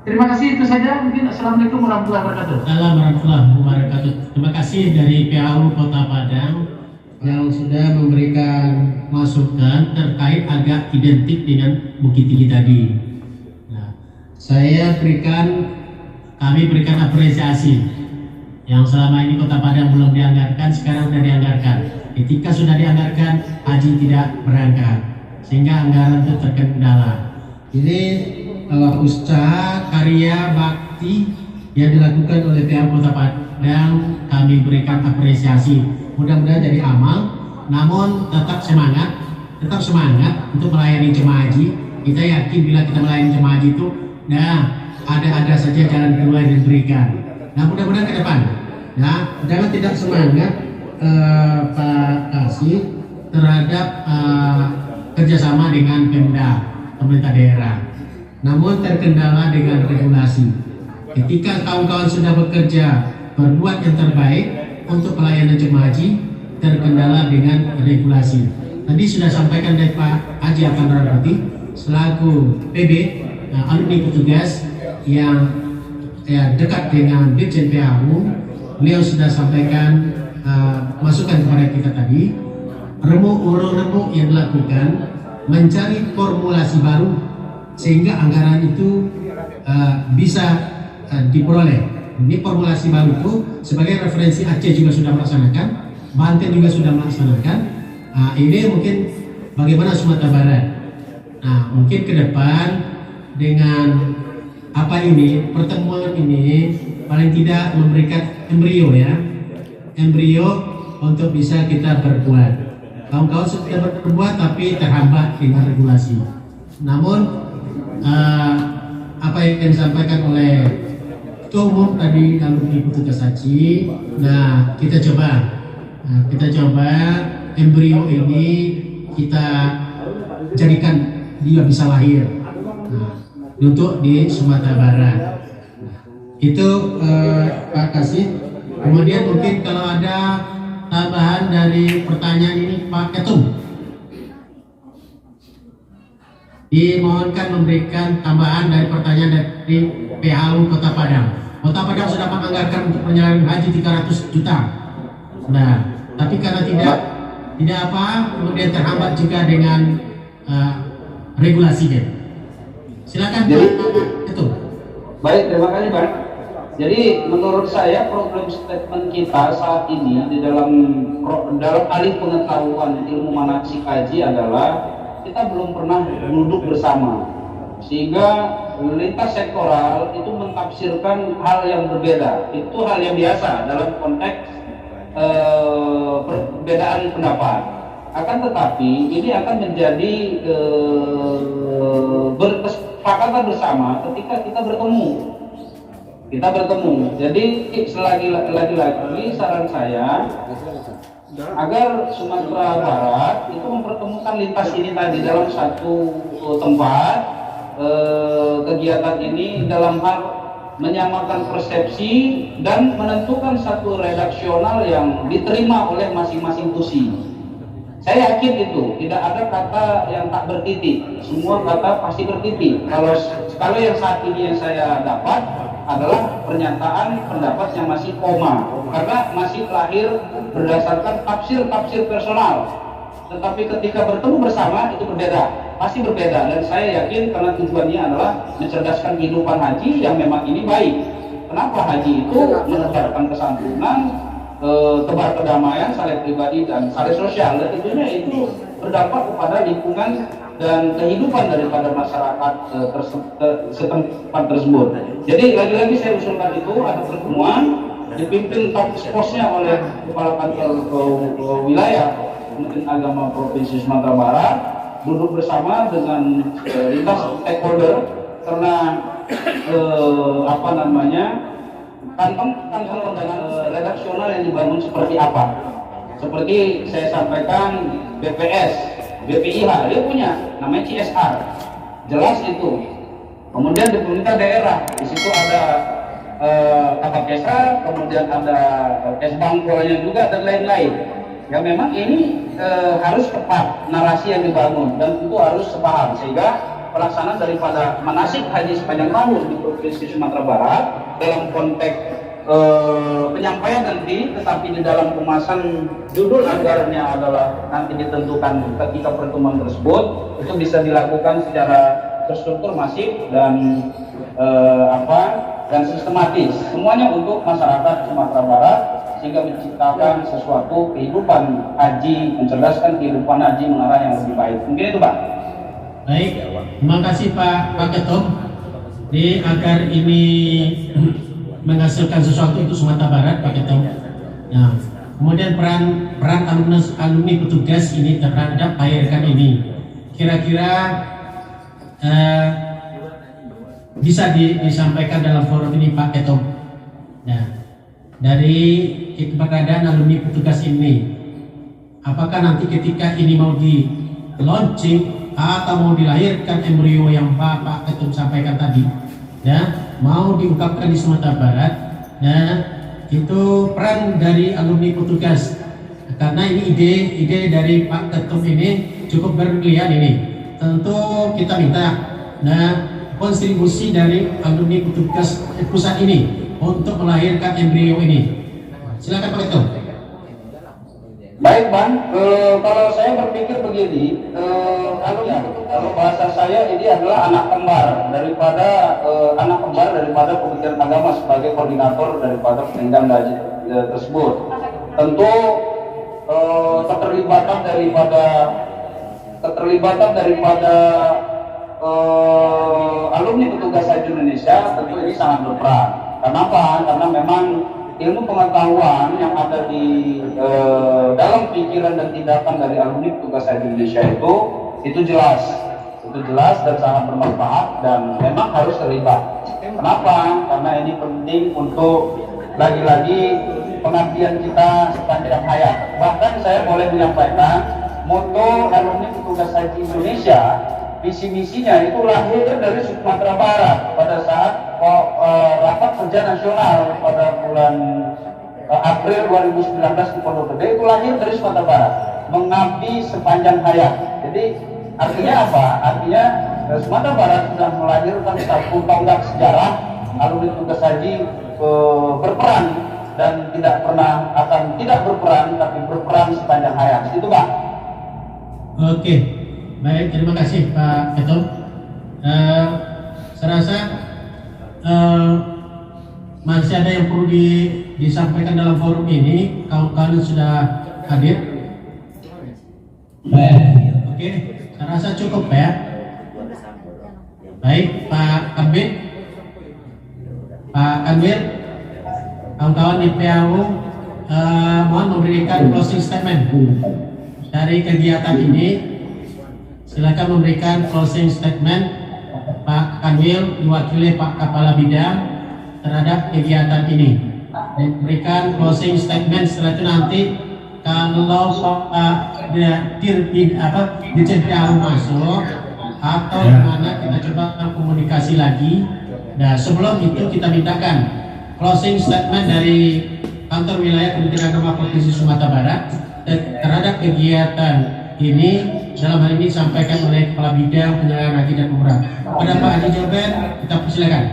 Terima kasih, itu saja. Mungkin Assalamualaikum warahmatullahi wabarakatuh. Assalamualaikum warahmatullahi wabarakatuh. Terima kasih dari PHU Kota Padang yang sudah memberikan masukan terkait agak identik dengan Bukit Tinggi tadi. Nah, kami berikan apresiasi yang selama ini Kota Padang belum dianggarkan, sekarang sudah dianggarkan. Ketika sudah dianggarkan, haji tidak berangkat, sehingga anggaran itu terkendala. Ini usaha karya bakti yang dilakukan oleh pihak Kota Padang, kami berikan apresiasi. Mudah-mudahan jadi amal, namun tetap semangat untuk melayani jemaah haji. Kita yakin bila kita melayani jemaah haji itu, ada saja jalan keluar yang diberikan. Nah, mudah-mudahan ke depan, jangan tidak semangat Pak Kasih terhadap kerjasama dengan Pemda, pemerintah daerah. Namun terkendala dengan regulasi. Ketika kawan-kawan sudah bekerja, berbuat yang terbaik untuk pelayanan jemaah haji, terkendala dengan regulasi. Tadi sudah sampaikan dari Pak Haji Akan Rarapati selaku PB, alumni petugas yang dekat dengan Dirjen PHU. Beliau sudah sampaikan masukan kepada kita tadi, remuk yang dilakukan mencari formulasi baru sehingga anggaran itu bisa diperoleh. Ini formulasi baru itu sebagai referensi. Aceh juga sudah melaksanakan, Banten juga sudah melaksanakan. Ini mungkin bagaimana Sumatera Barat. Nah, mungkin ke depan dengan pertemuan ini paling tidak memberikan embrio untuk bisa kita berbuat. Kawan-kawan sudah berbuat tapi terhambat dengan regulasi. Namun apa yang disampaikan oleh Ketua Umum tadi alumni petugas haji, kita coba embrio ini kita jadikan dia bisa lahir untuk di Sumatera Barat. Itu Pak Kasih. Kemudian mungkin kalau ada tambahan dari pertanyaan ini Pak Ketum, dimohonkan memberikan tambahan dari pertanyaan dari PHU Kota Padang. Kota Padang sudah menganggarkan untuk penyelenggaraan haji 300 juta. Nah, tapi karena tidak kemudian terhambat juga dengan regulasinya. Silakan Pak Ketum. Baik, terima kasih, Pak. Jadi menurut saya problem statement kita saat ini di dalam alih pengetahuan ilmu manasik haji adalah kita belum pernah duduk bersama, sehingga lintas sektoral itu mentafsirkan hal yang berbeda. Itu hal yang biasa dalam konteks perbedaan pendapat. Akan tetapi ini akan menjadi berkesepakatan bersama ketika kita bertemu. Jadi selagi lagi saran saya agar Sumatera Barat itu mempertemukan lintas ini tadi dalam satu tempat, kegiatan ini dalam hal menyamakan persepsi dan menentukan satu redaksional yang diterima oleh masing-masing tusi. Saya yakin itu tidak ada kata yang tak bertitik, semua kata pasti bertitik. Kalau yang saat ini yang saya dapat adalah pernyataan pendapat yang masih koma, karena masih lahir berdasarkan tafsir personal. Tetapi ketika bertemu bersama itu berbeda, pasti berbeda. Dan saya yakin karena tujuannya adalah mencerdaskan kehidupan haji yang memang ini baik. Kenapa haji itu menebarkan kesantunan, tebar kedamaian, saling pribadi dan saling sosial, dan tentunya itu berdampak kepada lingkungan dan kehidupan daripada masyarakat setempat tersebut. Jadi lagi-lagi saya usulkan itu ada pertemuan dipimpin task force-nya oleh Kepala Kantor Wilayah Kementerian Agama Provinsi Sumatera Barat, duduk bersama dengan lintas stakeholder, karena kantong dengan redaksional yang dibangun seperti apa. Seperti saya sampaikan BPS, BPIH, dia punya namanya CSR, jelas itu. Kemudian di pemerintah daerah, di situ ada KPKSA, kemudian ada Kesbangkolnya juga dan lain-lain. Ya memang ini harus tepat narasi yang dibangun dan itu harus sepaham, sehingga pelaksanaan daripada manasik haji sepanjang tahun di Provinsi Sumatera Barat dalam konteks penyampaian nanti, tetapi di dalam kemasan judul anggarannya adalah nanti ditentukan ketika pertemuan tersebut, itu bisa dilakukan secara terstruktur, masif dan dan sistematis, semuanya untuk masyarakat Sumatera Barat, sehingga menciptakan sesuatu kehidupan haji, mencerdaskan kehidupan haji mengarah yang lebih baik. Mungkin itu, Pak. Baik, terima kasih Pak Ketum. Jadi agar ini menghasilkan sesuatu itu Sumatera Barat, Pak Ketum. Nah, kemudian peran alumni petugas ini terhadap ARK ini, kira-kira bisa disampaikan dalam forum ini, Pak Ketum. Nah, dari keberadaan alumni petugas ini, apakah nanti ketika ini mau di launching atau mau dilahirkan embrio yang Pak Ketum sampaikan tadi, ya, mau diungkapkan di Sumatera Barat, nah itu peran dari alumni petugas, karena ini ide dari Pak Ketum ini cukup berlian ini. Tentu kita minta kontribusi dari alumni petugas pusat ini untuk melahirkan embrio ini. Silakan Pak Ketum. Baik, Bang. Kalau saya berpikir begini, kalau bahasa saya ini adalah anak kembar daripada Kementerian Agama sebagai koordinator daripada penyelenggaraan haji tersebut. Tentu keterlibatan daripada alumni petugas haji Indonesia tentu ini sangat berperan. Kenapa? Karena memang ilmu pengetahuan yang ada di dalam pikiran dan tindakan dari alumni petugas haji Indonesia itu jelas dan sangat bermanfaat dan memang harus terlibat. Kenapa? Karena ini penting untuk lagi-lagi pengabdian kita sepanjang hayat. Bahkan saya boleh menyampaikan moto alumni petugas haji Indonesia, visi misinya itu lahir dari Sumatera Barat pada saat rapat kerja nasional pada bulan April 2019 di Pondok Gede, itu lahir dari Sumatera Barat, mengabdi sepanjang hayat. Jadi artinya apa? Artinya Sumatera Barat sudah melahirkan satu tonggak sejarah alumni petugas haji berperan dan tidak berperan tapi berperan sepanjang hayat. Itu, Pak. Oke, baik, terima kasih Pak Ketum. Saya rasa masih ada yang perlu disampaikan dalam forum ini? Kawan-kawan sudah hadir? Oke, saya rasa cukup ya. Baik, Pak Kabit, Pak Kanwil, kawan-kawan di PAU, mohon memberikan closing statement dari kegiatan ini. Silakan memberikan closing statement, Pak Kanwil, diwakili Pak Kepala Bidang terhadap kegiatan ini. Memberikan closing statement, setelah itu nanti kalau Pak Dirjen PAU masuk atau mana kita coba komunikasi lagi. Nah, sebelum itu kita mintakan closing statement dari kantor wilayah Kementerian Agama Provinsi Sumatera Barat terhadap kegiatan ini. Dalam hal ini disampaikan oleh Kepala Bidang Penyelenggaraan Haji dan Umrah. Pada Pak Haji Joben, kita persilakan.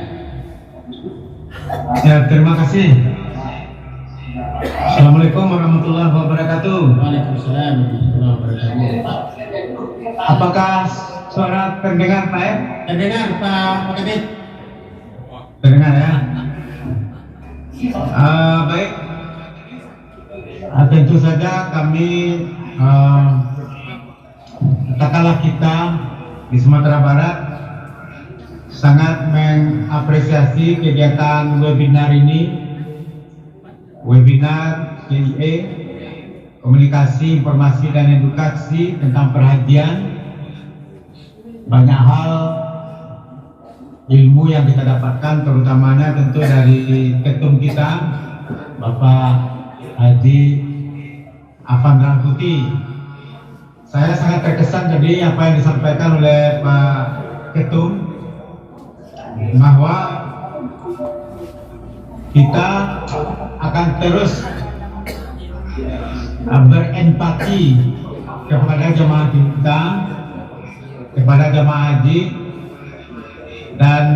Ya, terima kasih. Assalamualaikum warahmatullahi wabarakatuh. Waalaikumsalam warahmatullahi wabarakatuh. Apakah suara terdengar Pak? Terdengar Pak Kabit? Terdengar ya. Baik. Tentu saja kami katakanlah kita di Sumatera Barat sangat mengapresiasi kegiatan webinar ini. Webinar CIE, komunikasi, informasi dan edukasi tentang perhajian. Banyak hal ilmu yang kita dapatkan, terutamanya tentu dari ketum kita, Bapak Haji Afan Rangkuti. Saya sangat terkesan jadi apa yang disampaikan oleh Pak Ketum, bahwa kita akan terus berempati kepada jemaah kita, kepada jemaah haji, dan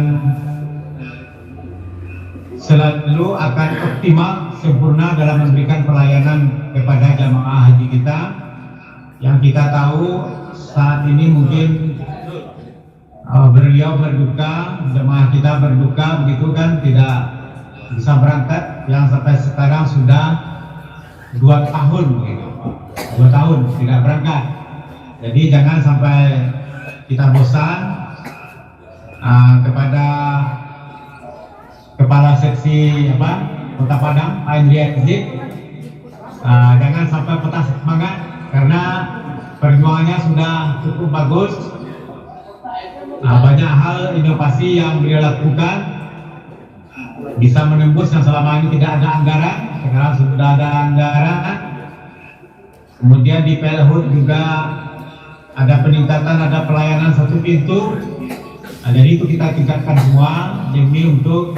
selalu akan optimal, sempurna dalam memberikan pelayanan kepada jemaah haji kita. Yang kita tahu saat ini mungkin beliau berduka, jemaah kita berduka, begitu kan, tidak bisa berangkat, yang sampai sekarang sudah 2 tahun gitu. 2 tahun tidak berangkat. Jadi jangan sampai kita bosan. Kepada Kepala Seksi Kota Padang, Pak Indri Exit, jangan sampai patah semangat, karena perjuangannya sudah cukup bagus. Banyak hal inovasi yang beliau lakukan, bisa menembus yang selama ini tidak ada anggaran, sekarang sudah ada anggaran. Kemudian di Pelhut juga ada peningkatan, ada pelayanan 1 pintu. Jadi itu kita tingkatkan semua demi untuk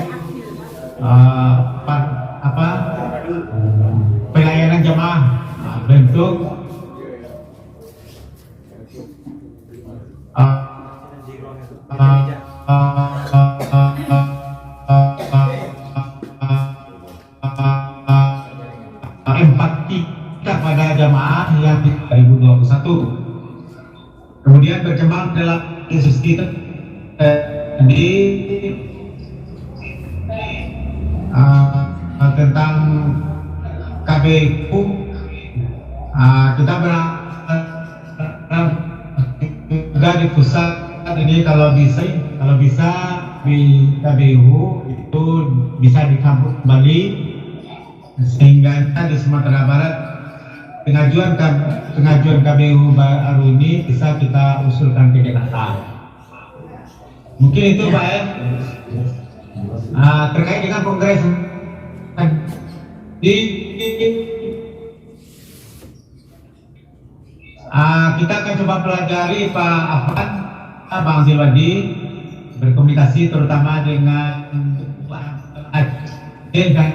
pelayanan jemaah, bentuk empati kita pada jemaah yang 2021. Kemudian berkembang dalam institusi kita tentang KBU, kita berharap juga di pusat ini kalau bisa di KBU itu bisa dikampung kembali, sehingga di Sumatera Barat pengajuan KBU baru ini bisa kita usulkan ke Jakarta. Mungkin itu Pak ya. Terkait dengan kongres kita akan coba pelajari Pak Afan, Bang Silwadi, berkomunikasi terutama dengan Pak Aceh dan